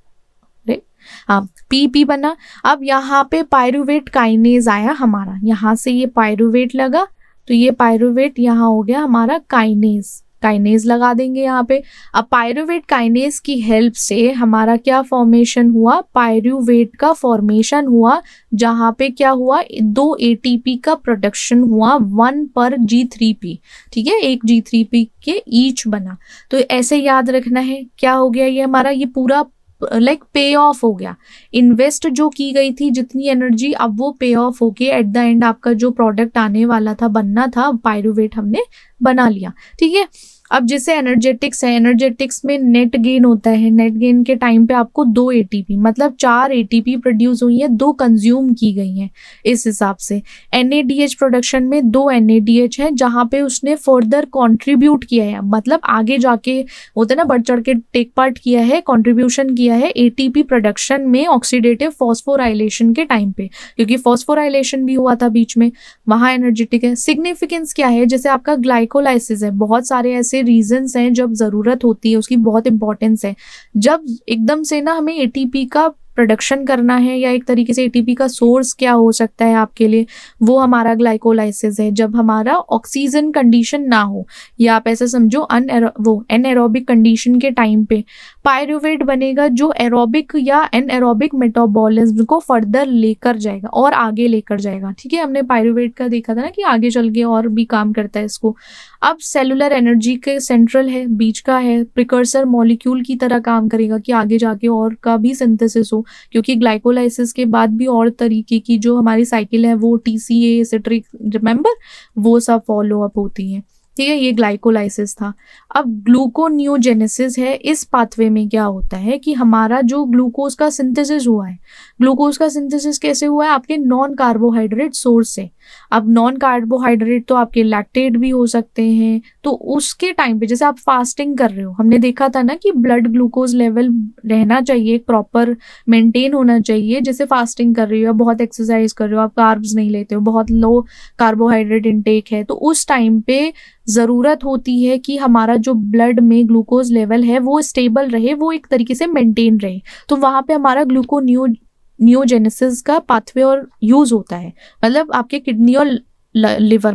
[SPEAKER 1] हाँ, PP बना। अब यहाँ पे पायरुवेट काइनेज आया हमारा, यहाँ से ये पायरुवेट लगा तो ये पायरुवेट यहाँ हो गया हमारा काइनेज लगा देंगे यहाँ पे। अब पायरुवेट काइनेज की हेल्प से हमारा क्या फॉर्मेशन हुआ, पायरुवेट का फॉर्मेशन हुआ, जहाँ पे क्या हुआ, 2 ATP का प्रोडक्शन हुआ 1 पर G3P। ठीक है, एक G3P के ईच बना। तो ऐसे याद रखना है, क्या हो गया ये हमारा, ये पूरा लाइक पे ऑफ हो गया, इन्वेस्ट जो की गई थी जितनी एनर्जी, अब वो पे ऑफ होके एट द एंड आपका जो प्रोडक्ट आने वाला था, बनना था, पायरूवेट हमने बना लिया। ठीक है, अब जैसे एनर्जेटिक्स है, एनर्जेटिक्स में नेट गेन होता है, नेट गेन के टाइम पे आपको 2 एटीपी मतलब 4 एटीपी प्रोड्यूस हुई है, 2 कंज्यूम की गई हैं इस हिसाब से। NADH प्रोडक्शन में 2 NADH है जहाँ पे उसने फर्दर कंट्रीब्यूट किया है, मतलब आगे जाके होता है ना, बढ़ चढ़ के टेक पार्ट किया है, कंट्रीब्यूशन किया है एटीपी प्रोडक्शन में ऑक्सीडेटिव फॉस्फोराइलेशन के टाइम पे, क्योंकि फॉस्फोराइलेशन भी हुआ था बीच में, वहाँ एनर्जेटिक है। सिग्निफिकेंस क्या है, जैसे आपका ग्लाइकोलाइसिस है, बहुत सारे ऐसे रीजंस हैं जब जरूरत होती है, उसकी बहुत इंपॉर्टेंस है। जब एकदम से ना हमें एटीपी का प्रोडक्शन करना है, या एक तरीके से एटीपी का सोर्स क्या हो सकता है आपके लिए, वो हमारा ग्लाइकोलाइसिस है। जब हमारा ऑक्सीजन कंडीशन ना हो, या आप ऐसा समझो एनएरोबिक कंडीशन के टाइम पे पायरूवेट बनेगा, जो एरोबिक या एनएरोबिक मेटाबॉलिज्म को फर्दर लेकर जाएगा और आगे लेकर जाएगा। ठीक है, हमने पायरूवेट का देखा था ना कि आगे चल के और भी काम करता है इसको। अब सेलुलर एनर्जी के सेंट्रल है, बीच का है, प्रिकर्सर मॉलिक्यूल की तरह काम करेगा कि आगे जाके और का भी सिंथेसिस हो, क्योंकि ग्लाइकोलाइसिस के बाद भी और तरीके की जो हमारी साइकिल है, वो TCA सिट्रिक, रिमेंबर, वो सब फॉलो अप होती है। ठीक है, ये ग्लाइकोलाइसिस था। अब ग्लूकोनियोजेनेसिस है, इस पाथवे में क्या होता है कि हमारा जो ग्लूकोज का सिंथेसिस हुआ है, ग्लूकोज का सिंथेसिस कैसे हुआ है, आपके नॉन कार्बोहाइड्रेट सोर्स से। अब नॉन कार्बोहाइड्रेट तो आपके लैक्टेट भी हो सकते हैं, तो उसके टाइम पे जैसे आप फास्टिंग कर रहे हो, हमने देखा था ना कि ब्लड ग्लूकोज लेवल रहना चाहिए, प्रॉपर मेंटेन होना चाहिए। जैसे फास्टिंग कर रही हो, बहुत एक्सरसाइज कर रहे हो, आप कार्ब्स नहीं लेते हो, बहुत लो कार्बोहाइड्रेट इंटेक है, तो उस टाइम पे ज़रूरत होती है कि हमारा जो ब्लड में ग्लूकोज लेवल है वो स्टेबल रहे, वो एक तरीके से मेंटेन रहे। तो वहाँ पे हमारा ग्लूकोनियोजेनेसिस का पाथवे और यूज़ होता है, मतलब आपके किडनी और लिवर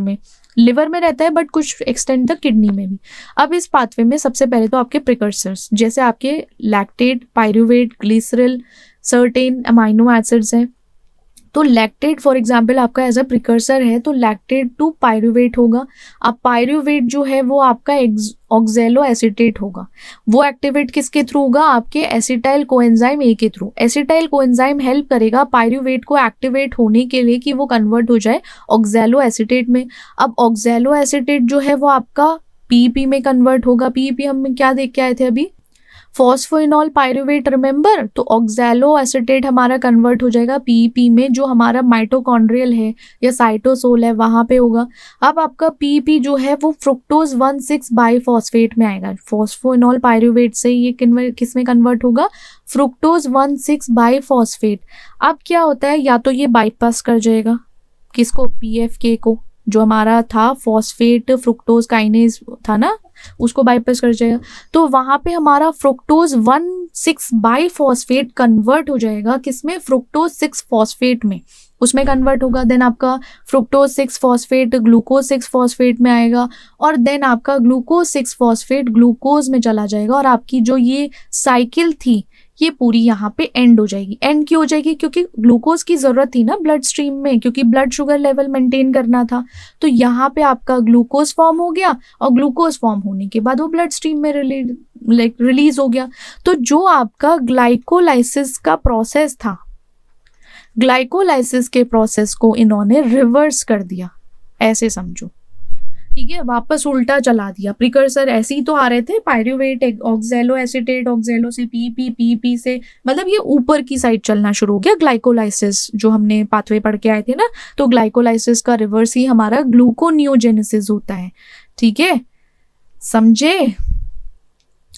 [SPEAKER 1] में रहता है, बट कुछ एक्सटेंड तक किडनी में भी। अब इस पाथवे में सबसे पहले तो आपके प्रिकर्सर्स, जैसे आपके lactate, pyruvate, glycerol, certain amino acids हैं। तो लैक्टेट फॉर एग्जांपल आपका एज अ प्रिकर्सर है, तो लैक्टेट टू पायरूवेट होगा। अब पायरूवेट जो है वो आपका ऑक्सैलो एसीटेट होगा, वो एक्टिवेट किसके थ्रू होगा, आपके एसिटाइल कोएंजाइम ए के थ्रू। एसिटाइल कोएंजाइम हेल्प करेगा पायरूवेट को एक्टिवेट होने के लिए कि वो कन्वर्ट हो जाए ऑक्सैलो एसीटेट में। अब ऑक्सैलो एसीटेट जो है वो आपका PEP में कन्वर्ट होगा। PEP हम क्या देख के आए थे अभी, फॉस्फोइनॉल पायरूवेट, रिमेंबर, तो ऑक्सैलो एसीटेट हमारा कन्वर्ट हो जाएगा PEP में, जो हमारा माइटोकॉन्ड्रियल है या साइटोसोल है वहाँ पे होगा। अब आपका PEP जो है वो फ्रुक्टोज 1,6 बाईफॉस्फेट में आएगा। फॉस्फोइनॉल पायरूवेट से ये किस में कन्वर्ट होगा, फ्रुक्टोज 1,6 बाईफॉस्फेट। अब क्या होता है, या तो ये बाईपास कर जाएगा किसको, PFK को, जो हमारा था फॉस्फेट फ्रुक्टोज काइनेज था ना, उसको बाईपास कर जाएगा। तो वहाँ पे हमारा फ्रुक्टोज 1,6 बाईफॉस्फेट कन्वर्ट हो जाएगा किसमें, फ्रुक्टोज 6 फॉस्फेट में, उसमें कन्वर्ट होगा। देन आपका फ्रुक्टोज 6 फॉस्फेट ग्लूकोज 6 फॉस्फेट में आएगा, और देन आपका ग्लूकोज 6 फॉस्फेट ग्लूकोज में चला जाएगा, और आपकी जो ये साइकिल थी ये पूरी यहाँ पे एंड हो जाएगी। एंड क्यों हो जाएगी, क्योंकि ग्लूकोज की जरूरत थी ना ब्लड स्ट्रीम में, क्योंकि ब्लड शुगर लेवल मेंटेन करना था। तो यहाँ पे आपका ग्लूकोज फॉर्म हो गया, और ग्लूकोज फॉर्म होने के बाद वो ब्लड स्ट्रीम में रिलीज हो गया। तो जो आपका ग्लाइकोलाइसिस का प्रोसेस था, ग्लाइकोलाइसिस के प्रोसेस को इन्होंने रिवर्स कर दिया, ऐसे समझो। ठीक है, वापस उल्टा चला दिया। प्रिकर्सर ऐसे ही तो आ रहे थे, पायरूवेट, ऑक्सैलो एसीटेट, ऑक्सैलो से PEP से, मतलब ये ऊपर की साइड चलना शुरू हो गया। ग्लाइकोलाइसिस जो हमने पाथवे पढ़ के आए थे ना, तो ग्लाइकोलाइसिस का रिवर्स ही हमारा ग्लूकोनियोजेनेसिस होता है। ठीक है, समझे,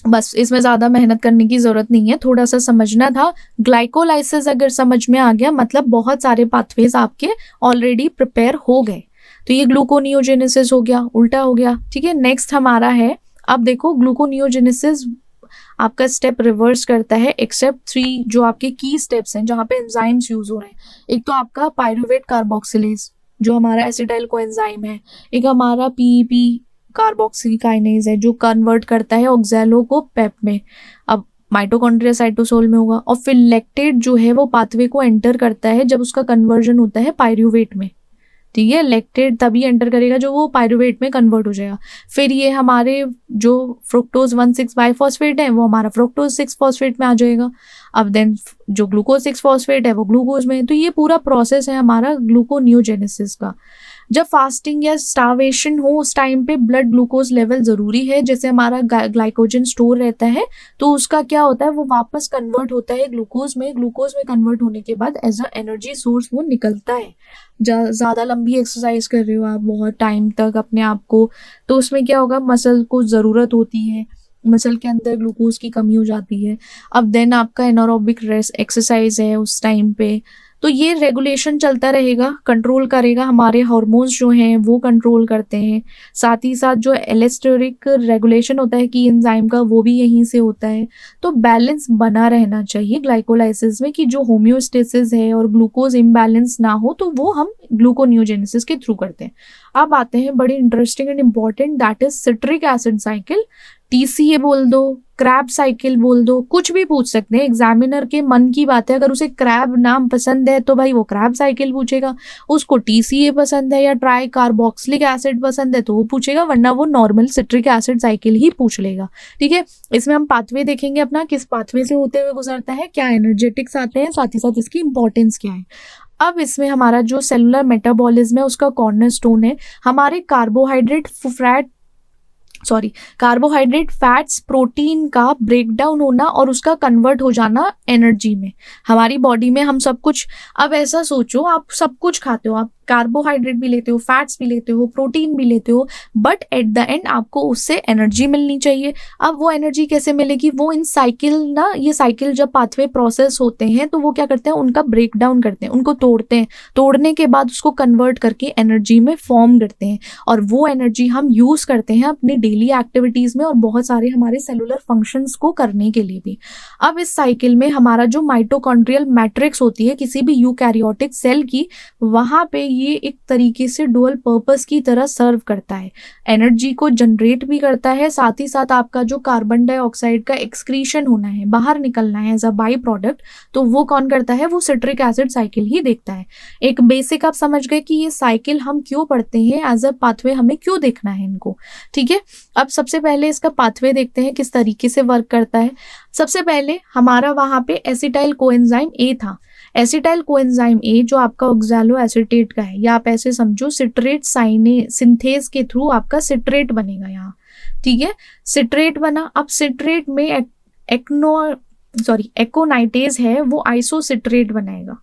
[SPEAKER 1] बस इसमें ज़्यादा मेहनत करने की ज़रूरत नहीं है, थोड़ा सा समझना था। ग्लाइकोलाइसिस अगर समझ में आ गया, मतलब बहुत सारे पाथवेज आपके ऑलरेडी प्रिपेयर हो गए। तो ये ग्लूकोनियोजेनेसिस हो गया, उल्टा हो गया। ठीक है, नेक्स्ट हमारा है, अब देखो ग्लूकोनियोजेनेसिस आपका स्टेप रिवर्स करता है, एक्सेप्ट 3 जो आपके की स्टेप्स हैं जहाँ पे एंजाइम्स यूज हो रहे हैं। एक तो आपका पायरूवेट कार्बोक्सिलेज जो हमारा एसिटाइल कोएंजाइम है, एक हमारा PEP कार्बोक्सिल काइनेज है जो कन्वर्ट करता है ऑक्सैलो को पेप में, अब माइटोकॉन्ड्रिया साइटोसोल में होगा। और फिर लैक्टेट जो है वो पाथवे को एंटर करता है जब उसका कन्वर्जन होता है पायरूवेट में। ठीक है, लैक्टेट तभी एंटर करेगा जो वो पायरुवेट में कन्वर्ट हो जाएगा। फिर ये हमारे जो फ्रुक्टोज 1,6 बाइफॉस्फेट है वो हमारा फ्रुक्टोज 6 फॉस्फेट में आ जाएगा। अब देन जो ग्लूकोज 6 फॉस्फेट है वो ग्लूकोज में। तो ये पूरा प्रोसेस है हमारा ग्लूकोनियोजेनेसिस का। जब फास्टिंग या स्टार्वेशन हो उस टाइम पे ब्लड ग्लूकोज लेवल ज़रूरी है। जैसे हमारा ग्लाइकोजन स्टोर रहता है तो उसका क्या होता है, वो वापस कन्वर्ट होता है ग्लूकोज में। ग्लूकोज में कन्वर्ट होने के बाद एज अ एनर्जी सोर्स वो निकलता है। ज़्यादा लंबी एक्सरसाइज कर रहे हो आप बहुत टाइम तक अपने आप को, तो उसमें क्या होगा, मसल को ज़रूरत होती है, मसल के अंदर ग्लूकोज की कमी हो जाती है। अब देन आपका एनारोबिक रेस्ट एक्सरसाइज है उस टाइम पे, तो ये रेगुलेशन चलता रहेगा, कंट्रोल करेगा, हमारे हार्मोन्स जो हैं वो कंट्रोल करते हैं। साथ ही साथ जो एलेस्टेरिक रेगुलेशन होता है कि एंजाइम का, वो भी यहीं से होता है। तो बैलेंस बना रहना चाहिए ग्लाइकोलाइसिस में, कि जो होम्योस्टेसिस है और ग्लूकोज इम्बैलेंस ना हो, तो वो हम ग्लूकोनियोजेनेसिस के थ्रू करते हैं। अब आते हैं बड़ी interesting and important, that is citric acid cycle. TCA बोल दो, क्रैब साइकिल बोल दो, कुछ भी पूछ सकते हैं। एग्जामिनर के मन की बात है, अगर उसे क्रैब नाम पसंद है तो भाई वो क्रैब साइकिल पूछेगा, उसको TCA पसंद है या ट्राई कार्बोक्सिलिक एसिड पसंद है तो वो पूछेगा, वरना वो नॉर्मल सिट्रिक एसिड साइकिल ही पूछ लेगा। ठीक है, इसमें हम पाथवे देखेंगे अपना, किस पाथवे से होते हुए गुजरता है, क्या एनर्जेटिक्स आते हैं, साथ ही साथ इसकी इंपॉर्टेंस क्या है। अब इसमें हमारा जो सेलुलर मेटाबॉलिज्म है उसका कॉर्नरस्टोन है हमारे कार्बोहाइड्रेट, फैट्स, प्रोटीन का ब्रेकडाउन होना और उसका कन्वर्ट हो जाना एनर्जी में। हमारी बॉडी में हम सब कुछ, अब ऐसा सोचो आप सब कुछ खाते हो, आप कार्बोहाइड्रेट भी लेते हो, फैट्स भी लेते हो, प्रोटीन भी लेते हो, बट एट द एंड आपको उससे एनर्जी मिलनी चाहिए। अब वो एनर्जी कैसे मिलेगी, वो इन साइकिल ना, ये साइकिल जब पाथवे प्रोसेस होते हैं तो वो क्या करते हैं, उनका ब्रेक डाउन करते हैं, उनको तोड़ते हैं, तोड़ने के बाद उसको कन्वर्ट करके एनर्जी में फॉर्म करते हैं, और वो एनर्जी हम यूज करते हैं अपनी डेली एक्टिविटीज में और बहुत सारे हमारे सेलुलर फंक्शंस को करने के लिए भी। अब इस साइकिल में हमारा जो माइटोकॉन्ड्रियल मैट्रिक्स होती है किसी भी यूकैरियोटिक सेल की, वहां पे ये एक तरीके से डुअल पर्पस की तरह सर्व करता है, एनर्जी को जनरेट भी करता है, साथ ही साथ आपका जो कार्बन डाइऑक्साइड का एक्सक्रीशन होना है, बाहर निकलना है एज अ बाई प्रोडक्ट, तो वो कौन करता है, वो सिट्रिक एसिड साइकिल ही देखता है। एक बेसिक आप समझ गए कि ये साइकिल हम क्यों पढ़ते हैं, एज अ पाथवे हमें क्यों देखना है इनको। ठीक है, अब सबसे पहले इसका पाथवे देखते हैं किस तरीके से वर्क करता है। सबसे पहले हमारा वहां पे एसिटाइल कोएंजाइम ए था। एसिटाइल कोएंजाइम ए जो आपका ऑक्सैलो एसिटेट का है, या आप ऐसे समझो सिट्रेट सिंथेज के थ्रू आपका सिट्रेट बनेगा यहाँ। ठीक है, सिट्रेट बना। अब सिट्रेट में एकोनाइटेज है, वो आइसोसिट्रेट बनाएगा।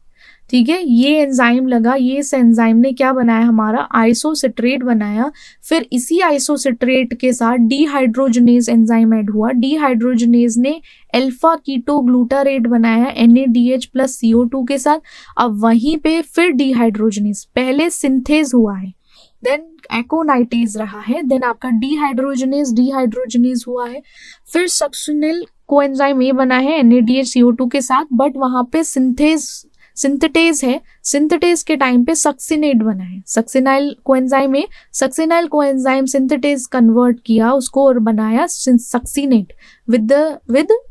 [SPEAKER 1] ठीक है, ये एंजाइम लगा, ये इस एंजाइम ने क्या बनाया, हमारा आइसोसिट्रेट बनाया। फिर इसी आइसोसिट्रेट के साथ डीहाइड्रोजनेज एंजाइम ऐड हुआ। डीहाइड्रोजनेज ने अल्फा कीटोग्लूटारेट बनाया NADH प्लस CO2 के साथ। अब वहीं पे फिर डीहाइड्रोजनेज, पहले सिंथेज हुआ है, देन एकोनाइटेज रहा है, देन आपका डीहाइड्रोजनेज हुआ है, फिर सक्सिनिल कोएंजाइम ए बना है NADH CO2 के साथ, बट वहां पे सिंथेटेज है, सिंथेटेज के टाइम पे सक्सिनेट बना है, सक्सिनाइल कोएंजाइम सिंथेटेज कन्वर्ट किया उसको और बनाया succinate with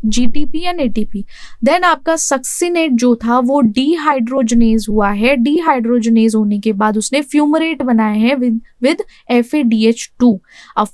[SPEAKER 1] GTP and ATP। Then आपका सक्सिनेट जो था वो डीहाइड्रोजनेज हुआ है, डीहाइड्रोजनेज होने के बाद उसने फ्यूमरेट बनाए हैं विद FADH2। अब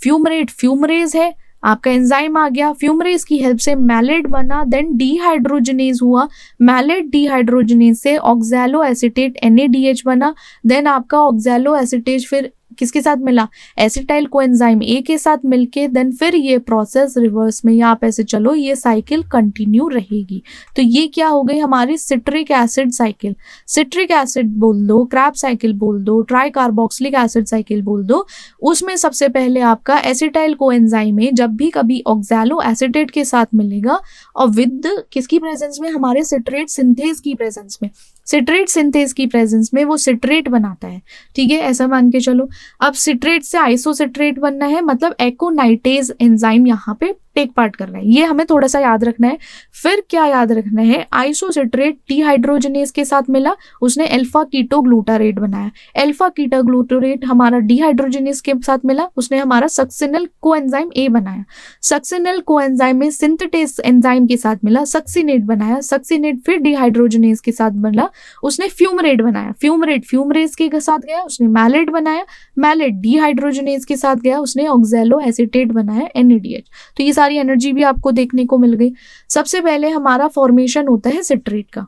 [SPEAKER 1] फ्यूमरेज है, आपका एंजाइम आ गया, फ्यूमरेज की हेल्प से मैलेट बना, देन डीहाइड्रोजनेज हुआ, मैलेट डीहाइड्रोजनेज से ऑक्सैलो एसिटेट NADH बना, देन आपका ऑक्सैलो एसिटेट फिर किसके साथ मिला, एसिटाइल कोएंजाइम ए के साथ मिलके, देन फिर ये प्रोसेस रिवर्स में, या आप ऐसे चलो ये साइकिल कंटिन्यू रहेगी। तो ये क्या हो गई हमारी citric acid cycle. Citric acid बोल दो, क्रैब साइकिल बोल दो, ट्राई कार्बोक्सिलिक एसिड साइकिल बोल दो। उसमें सबसे पहले आपका एसिटाइल कोएंजाइम ए जब भी कभी ऑक्सैलो एसिटेट के साथ मिलेगा और विद किसकी प्रेजेंस में, हमारे सिट्रेट सिंथेज की प्रेजेंस में, सिट्रेट सिंथेज की प्रेजेंस में वो सिट्रेट बनाता है। ठीक है, ऐसा मान के चलो। अब सिट्रेट से आइसोसिट्रेट बनना है, मतलब एकोनाइटेज एंजाइम यहाँ पे टेक पार्ट करना है, ये हमें थोड़ा सा याद रखना है। फिर क्या याद रखना है, आइसोसिट्रेट डिहाइड्रोजनेज के साथ मिला, उसने अल्फा कीटो ग्लूटारेट बनाया। अल्फा कीटो ग्लूटारेट हमारा डिहाइड्रोजनेज के साथ मिला, उसने हमारा सक्सिनल कोएंजाइम ए बनाया। सक्सिनल कोएंजाइम में सिंथेटेस एंजाइम के साथ मिला, सक्सिनेट बनाया। सक्सिनेट फिर डिहाइड्रोजनेज के साथ मिला, उसने फ्यूमरेट बनाया। फ्यूमरेट फ्यूमरेज के साथ गया, उसने मैलेट बनाया। मैलेट डिहाइड्रोजनेज के साथ गया, उसने ऑक्सैलो एसीटेट बनाया, NADH। तो ये सारी एनर्जी भी आपको देखने को मिल गई। सबसे पहले हमारा फॉर्मेशन होता है सिट्रेट का,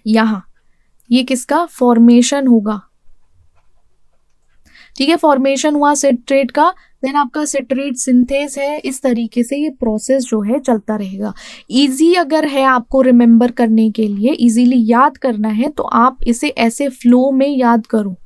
[SPEAKER 1] यहाँ ये किसका फॉर्मेशन होगा, ठीक है, फॉर्मेशन हुआ सिट्रेट का। देन आपका सिट्रेट सिंथेस है। इस तरीके से ये प्रोसेस जो है चलता रहेगा। इजी अगर है आपको रिमेंबर करने के लिए, इजीली याद करना है, तो आप इसे ऐसे फ्लो में याद करो।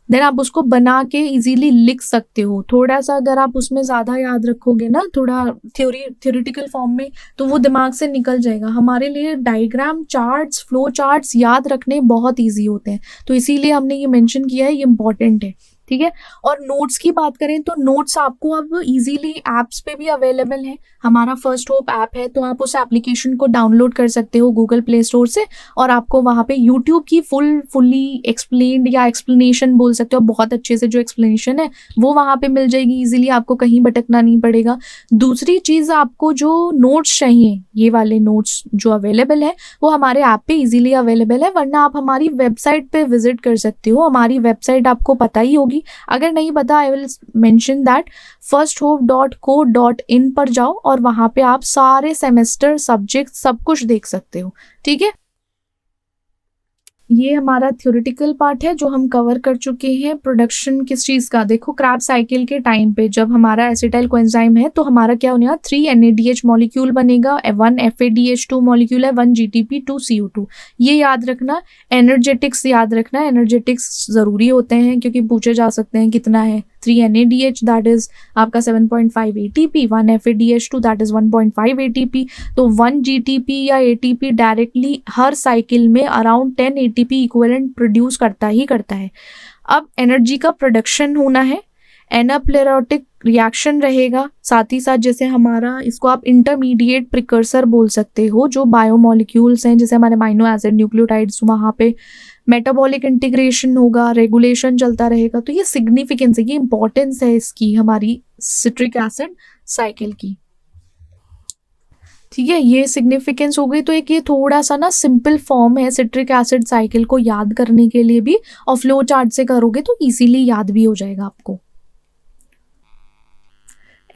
[SPEAKER 1] देन आप उसको बना के इजीली लिख सकते हो। थोड़ा सा अगर आप उसमें ज़्यादा याद रखोगे ना, थोड़ा थ्योरेटिकल फॉर्म में, तो वो दिमाग से निकल जाएगा। हमारे लिए डायग्राम चार्ट्स, फ्लो चार्ट्स याद रखने बहुत ईजी होते हैं, तो इसीलिए हमने ये मेंशन किया है, ये इंपॉर्टेंट है, ठीक है। और नोट्स की बात करें तो नोट्स आपको अब इजीली ऐप्स पे भी अवेलेबल है। हमारा फर्स्ट होप ऐप है, तो आप उस एप्लीकेशन को डाउनलोड कर सकते हो गूगल प्ले स्टोर से, और आपको वहाँ पे यूट्यूब की फुल्ली एक्सप्लेन्ड या एक्सप्लेनेशन बोल सकते हो, बहुत अच्छे से जो एक्सप्लेनेशन है वो वहाँ पे मिल जाएगी इजीली, आपको कहीं भटकना नहीं पड़ेगा। दूसरी चीज़, आपको जो नोट्स चाहिए, ये वाले नोट्स जो अवेलेबल है वो हमारे ऐप पे इजीली अवेलेबल है, वरना आप हमारी वेबसाइट पे विजिट कर सकते हो। हमारी वेबसाइट आपको पता ही होगी, अगर नहीं पता I will mention that, firsthope.co.in पर जाओ और वहां पे आप सारे सेमेस्टर सब्जेक्ट सब कुछ देख सकते हो, ठीक है। ये हमारा थ्योरेटिकल पार्ट है जो हम कवर कर चुके हैं। प्रोडक्शन किस चीज़ का, देखो क्रैब साइकिल के टाइम पे जब हमारा एसिटाइल कोएंजाइम है तो हमारा क्या होने वाला, 3 NADH मॉलिक्यूल बनेगा, 1 FADH2 मॉलिक्यूल है, 1 GTP 2 CO2। ये याद रखना। एनर्जेटिक्स याद रखना, एनर्जेटिक्स ज़रूरी होते हैं क्योंकि पूछे जा सकते हैं कितना है। 3 NADH दैट इज आपका 7.5 ATP, 1 FADH2 that is 1.5 ATP। तो 1 GTP या ATP डायरेक्टली हर साइकिल में अराउंड 10 ATP इक्विवेलेंट प्रोड्यूस करता ही करता है। अब एनर्जी का प्रोडक्शन होना है, एनाप्लेरोटिक रिएक्शन रहेगा, साथ ही साथ जैसे हमारा इसको आप इंटरमीडिएट प्रिकर्सर बोल सकते हो, जो बायोमोलिक्यूल्स हैं जैसे हमारे अमाइनो एसिड, न्यूक्लियोटाइड्स, वहाँ पे मेटाबॉलिक इंटीग्रेशन होगा, रेगुलेशन चलता रहेगा। तो ये सिग्निफिकेंस है, ये इंपॉर्टेंस है इसकी हमारी सिट्रिक एसिड साइकिल की, ठीक है। ये सिग्निफिकेंस हो गई। तो एक ये थोड़ा सा ना सिंपल फॉर्म है सिट्रिक एसिड साइकिल को याद करने के लिए भी, और फ्लो चार्ट से करोगे तो इजीली याद भी हो जाएगा आपको।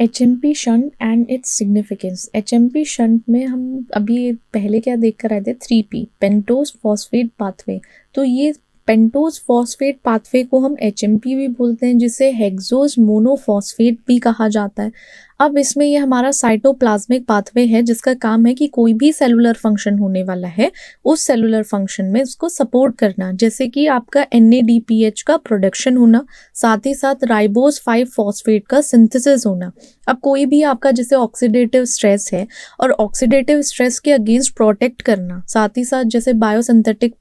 [SPEAKER 1] HMP shunt and its significance. HMP shunt में हम अभी पहले क्या देख कर आए थे, 3P पेंटोज फॉस्फेट पाथवे। तो ये पेंटोज फॉस्फेट पाथवे को हम HMP भी बोलते हैं, जिसे हेक्सोज मोनोफॉस्फेट भी कहा जाता है। अब इसमें ये हमारा साइटोप्लाज्मिक पाथवे है, जिसका काम है कि कोई भी सेलुलर फंक्शन होने वाला है उस सेलुलर फंक्शन में उसको सपोर्ट करना, जैसे कि आपका NADPH का प्रोडक्शन होना, साथ ही साथ राइबोज 5 फॉस्फेट का सिंथेसिस होना। अब कोई भी आपका जैसे ऑक्सीडेटिव स्ट्रेस है और ऑक्सीडेटिव स्ट्रेस के अगेंस्ट प्रोटेक्ट करना, साथ ही साथ जैसे बायोसिंथेटिक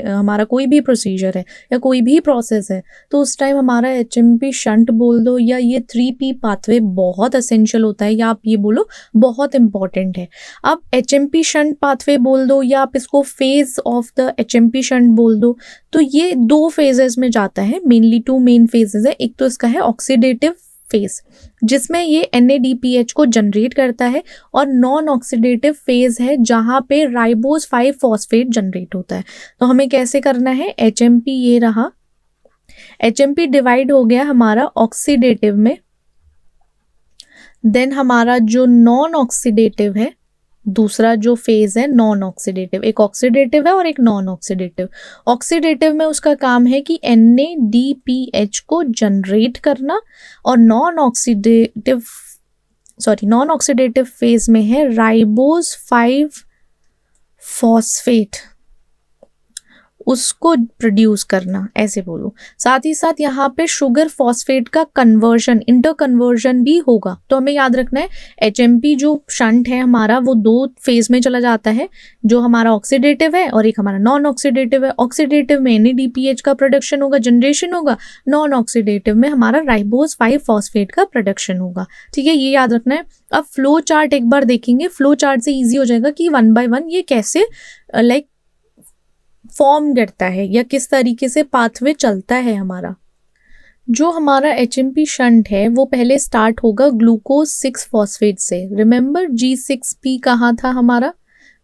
[SPEAKER 1] हमारा कोई भी प्रोसीजर है या कोई भी प्रोसेस है, तो उस टाइम हमारा HMP शंट बोल दो या ये 3P पाथवे बहुत एसेंशियल होता है, या आप ये बोलो बहुत इंपॉर्टेंट है। अब HMP शंट पाथवे बोल दो या आप इसको phase of the HMP shunt बोल दो, तो ये 2 फेजेस में जाता है, मेनली 2 मेन फेजेस है। एक तो इसका है ऑक्सीडेटिव फेज, जिसमें ये NADPH को जनरेट करता है, और नॉन ऑक्सीडेटिव फेज है जहां पे राइबोज 5 फॉस्फेट जनरेट होता है। तो हमें कैसे करना है, HMP ये रहा, HMP डिवाइड हो गया हमारा ऑक्सीडेटिव में, देन हमारा जो नॉन ऑक्सीडेटिव है, दूसरा जो फेज है नॉन ऑक्सीडेटिव, एक ऑक्सीडेटिव है और एक नॉन ऑक्सीडेटिव। ऑक्सीडेटिव में उसका काम है कि NADPH को जनरेट करना, और नॉन ऑक्सीडेटिव फेज में है राइबोज 5 फॉस्फेट, उसको प्रोड्यूस करना, ऐसे बोलो। साथ ही साथ यहाँ पे शुगर फॉस्फेट का कन्वर्जन, इंटर कन्वर्जन भी होगा। तो हमें याद रखना है HMP जो शंट है हमारा वो 2 फेज में चला जाता है, जो हमारा ऑक्सीडेटिव है और एक हमारा नॉन ऑक्सीडेटिव है। ऑक्सीडेटिव में NADPH का प्रोडक्शन होगा, जनरेशन होगा, नॉन ऑक्सीडेटिव में हमारा राइबोज 5 फॉस्फेट का प्रोडक्शन होगा। ठीक है, ये याद रखना है। अब फ्लो चार्ट एक बार देखेंगे, फ्लो चार्ट से इजी हो जाएगा कि 1 by 1 ये कैसे लाइक फॉर्म करता है या किस तरीके से पाथवे चलता है हमारा। जो हमारा HMP शंट है वो पहले स्टार्ट होगा ग्लूकोज 6 फॉस्फेट से। रिमेंबर G6P कहाँ था हमारा,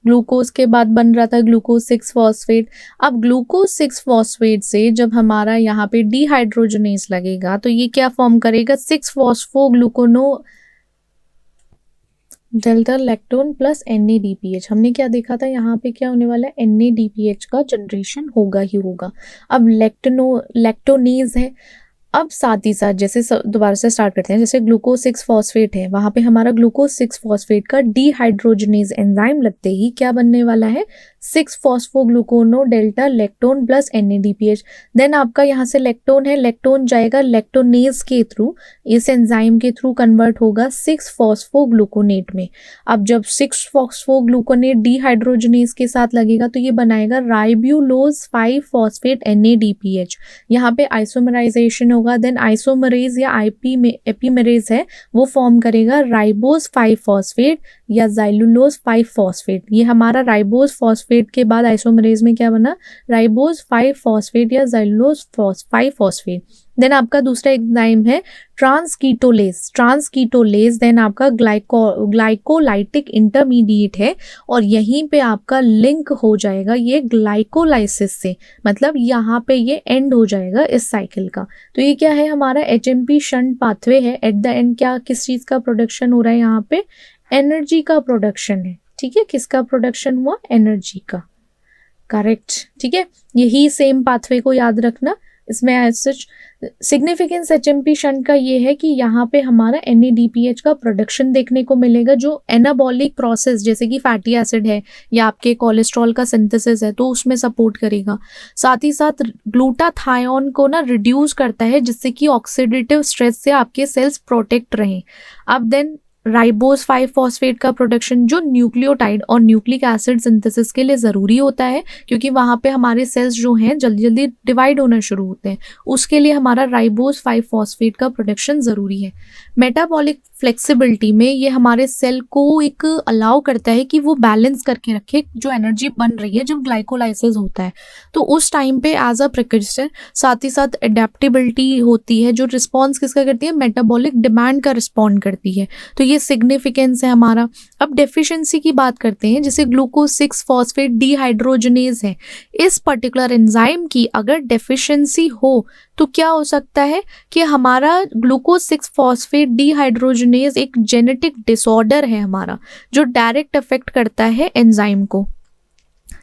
[SPEAKER 1] ग्लूकोज के बाद बन रहा था ग्लूकोज 6 फॉस्फेट। अब ग्लूकोज 6 फॉस्फेट से जब हमारा यहाँ पे डिहाइड्रोजनेज लगेगा तो ये क्या फॉर्म करेगा, 6 phosphoglucono delta lactone plus NADPH। हमने क्या देखा था, यहाँ पे क्या होने वाला है, NADPH का जनरेशन होगा ही होगा। अब लैक्टोनेज है। अब साथ ही साथ जैसे दोबारा से स्टार्ट करते हैं, जैसे ग्लूकोज 6 फॉस्फेट है, वहाँ पे हमारा ग्लूकोज 6 फॉस्फेट का डिहाइड्रोजनेज एंजाइम लगते ही क्या बनने वाला है, 6 phosphoglucono delta lactone plus NADPH। Then आपका यहाँ से लैक्टोन है, लैक्टोन जाएगा लैक्टोनेज के थ्रू, इस एंजाइम के थ्रू कन्वर्ट होगा 6 फॉस्फोग्लूकोनेट में। अब जब 6 फॉस्फोग्लूकोनेट डिहाइड्रोजनेज के साथ लगेगा तो ये बनाएगा राइब्यूलोज 5 फॉस्फेट NADPH। यहाँ पे आइसोमराइजेशन होगा, देन आइसोमरेज या एपीमेरेज है वो फॉर्म करेगा राइबोज 5 फॉस्फेट या जाइलुलोज 5 फॉस्फेट। ये हमारा राइबोज फॉस्फेट के बाद आइसोमरेज में क्या बना, राइबोज 5 फॉस्फेट या जाइलुलोज 5 फॉस्फेट। देन आपका दूसरा एंजाइम है ट्रांसकीटोलेज, देन आपका ग्लाइकोलाइटिक इंटरमीडिएट है और यहीं पे आपका लिंक हो जाएगा ये ग्लाइकोलाइसिस से, मतलब यहाँ पे ये एंड हो जाएगा इस साइकिल का। तो ये क्या है, हमारा HMP शंट पाथवे है। एट द एंड क्या, किस चीज का प्रोडक्शन हो रहा है, यहाँ पे एनर्जी का प्रोडक्शन है। ठीक है, किसका प्रोडक्शन हुआ, एनर्जी का, करेक्ट। ठीक है, यही सेम पाथवे को याद रखना। इसमें as such significance HMP shunt का ये है कि यहाँ पे हमारा NADPH का प्रोडक्शन देखने को मिलेगा, जो एनाबॉलिक प्रोसेस जैसे कि फैटी एसिड है या आपके कोलेस्ट्रॉल का सिंथेसिस है तो उसमें सपोर्ट करेगा। साथ ही साथ ग्लूटाथायोन को ना रिड्यूस करता है जिससे कि ऑक्सीडेटिव स्ट्रेस से आपके सेल्स प्रोटेक्ट रहें। अब देन राइबोज 5 फॉस्फेट का प्रोडक्शन जो न्यूक्लियोटाइड और न्यूक्लिक एसिड सिंथेसिस के लिए ज़रूरी होता है, क्योंकि वहाँ पे हमारे सेल्स जो हैं जल्दी जल्दी डिवाइड होना शुरू होते हैं, उसके लिए हमारा राइबोज 5 फॉस्फेट का प्रोडक्शन ज़रूरी है। मेटाबॉलिक फ्लेक्सिबिलिटी में ये हमारे सेल को एक अलाउ करता है कि वो बैलेंस करके रखे जो एनर्जी बन रही है जब ग्लाइकोलाइसिस होता है, तो उस टाइम पे एज अ प्रिकॉशन। साथ ही साथ एडेप्टेबिलिटी होती है जो रिस्पॉन्स किसका करती है, मेटाबॉलिक डिमांड का रिस्पॉन्ड करती है। तो ये सिग्निफिकेंस है हमारा। अब डेफिशिएंसी की बात करते हैं, जैसे ग्लूकोज 6 फॉस्फेट डिहाइड्रोजनेज है, इस पर्टिकुलर एंजाइम की अगर डेफिशिएंसी हो तो क्या हो सकता है कि हमारा ग्लूकोज 6 फॉस्फेट डिहाइड्रोजनेज एक जेनेटिक डिसऑर्डर है हमारा, जो डायरेक्ट अफेक्ट करता है एंजाइम को।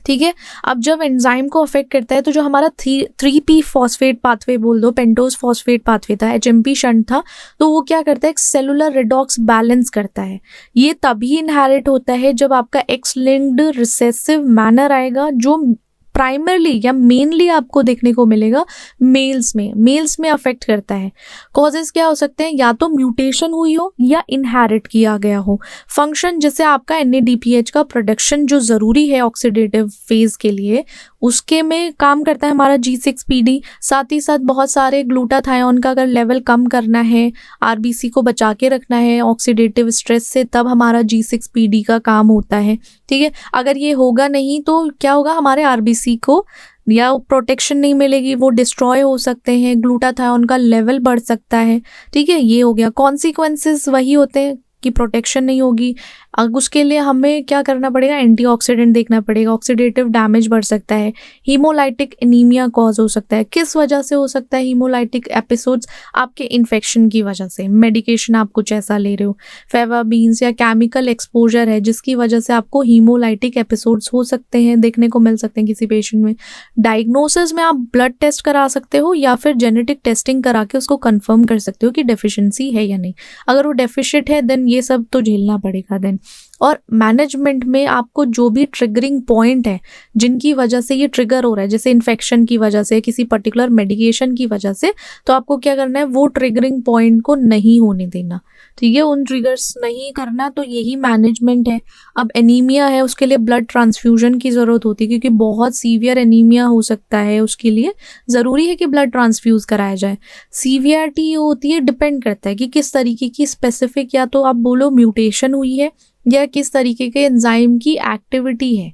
[SPEAKER 1] ठीक है, अब जब एंजाइम को अफेक्ट करता है तो जो हमारा 3P फॉस्फेट पाथवे बोल दो, पेंटोज फॉस्फेट पाथवे था, HMP शंट था, तो वो क्या करता है, एक सेलुलर रिडॉक्स बैलेंस करता है। ये तभी इनहेरिट होता है जब आपका एक्स लिंक्ड रिसेसिव मैनर आएगा, जो प्राइमरली या मेनली आपको देखने को मिलेगा मेल्स में अफेक्ट करता है। कॉजेस क्या हो सकते हैं, या तो म्यूटेशन हुई हो या इनहेरिट किया गया हो। फंक्शन जैसे आपका NADPH का प्रोडक्शन जो ज़रूरी है ऑक्सीडेटिव फेज के लिए, उसके में काम करता है हमारा G6PD। साथ ही साथ बहुत सारे ग्लूटाथायोन का अगर लेवल कम करना है, RBC को बचा के रखना है ऑक्सीडेटिव स्ट्रेस से, तब हमारा G6PD का काम होता है। ठीक है, अगर ये होगा नहीं तो क्या होगा, हमारे RBC को या प्रोटेक्शन नहीं मिलेगी, वो डिस्ट्रॉय हो सकते हैं, ग्लूटाथायोन का लेवल बढ़ सकता है। ठीक है, ये हो गया। कॉन्सिक्वेंसेस वही होते हैं कि प्रोटेक्शन नहीं होगी। अब उसके लिए हमें क्या करना पड़ेगा, एंटीऑक्सीडेंट देखना पड़ेगा, ऑक्सीडेटिव डैमेज बढ़ सकता है, हीमोलाइटिक एनीमिया कॉज हो सकता है। किस वजह से हो सकता है हीमोलाइटिक एपिसोड्स, आपके इन्फेक्शन की वजह से, मेडिकेशन आप कुछ ऐसा ले रहे हो, फेवाबीन्स या केमिकल एक्सपोजर है जिसकी वजह से आपको हीमोलाइटिक एपिसोड्स हो सकते हैं, देखने को मिल सकते हैं किसी पेशेंट में। डायग्नोसिस में आप ब्लड टेस्ट करा सकते हो या फिर जेनेटिक टेस्टिंग करा के उसको कंफर्म कर सकते हो कि डेफिशिएंसी है या नहीं। अगर वो डेफिशिएंट है देन ये सब तो झेलना पड़ेगा। देन और मैनेजमेंट में आपको जो भी ट्रिगरिंग पॉइंट है जिनकी वजह से ये ट्रिगर हो रहा है, जैसे इन्फेक्शन की वजह से, किसी पर्टिकुलर मेडिकेशन की वजह से, तो आपको क्या करना है, वो ट्रिगरिंग पॉइंट को नहीं होने देना, ठीक है, उन ट्रिगर्स नहीं करना। तो यही मैनेजमेंट है। अब एनीमिया है, उसके लिए ब्लड ट्रांसफ्यूजन की ज़रूरत होती है, क्योंकि बहुत सीवियर एनीमिया हो सकता है, उसके लिए ज़रूरी है कि ब्लड ट्रांसफ्यूज़ कराया जाए। सीवियरिटी होती है, डिपेंड करता है कि किस तरीके की स्पेसिफिक, या तो आप बोलो म्यूटेशन हुई है या किस तरीके के एंजाइम की एक्टिविटी है,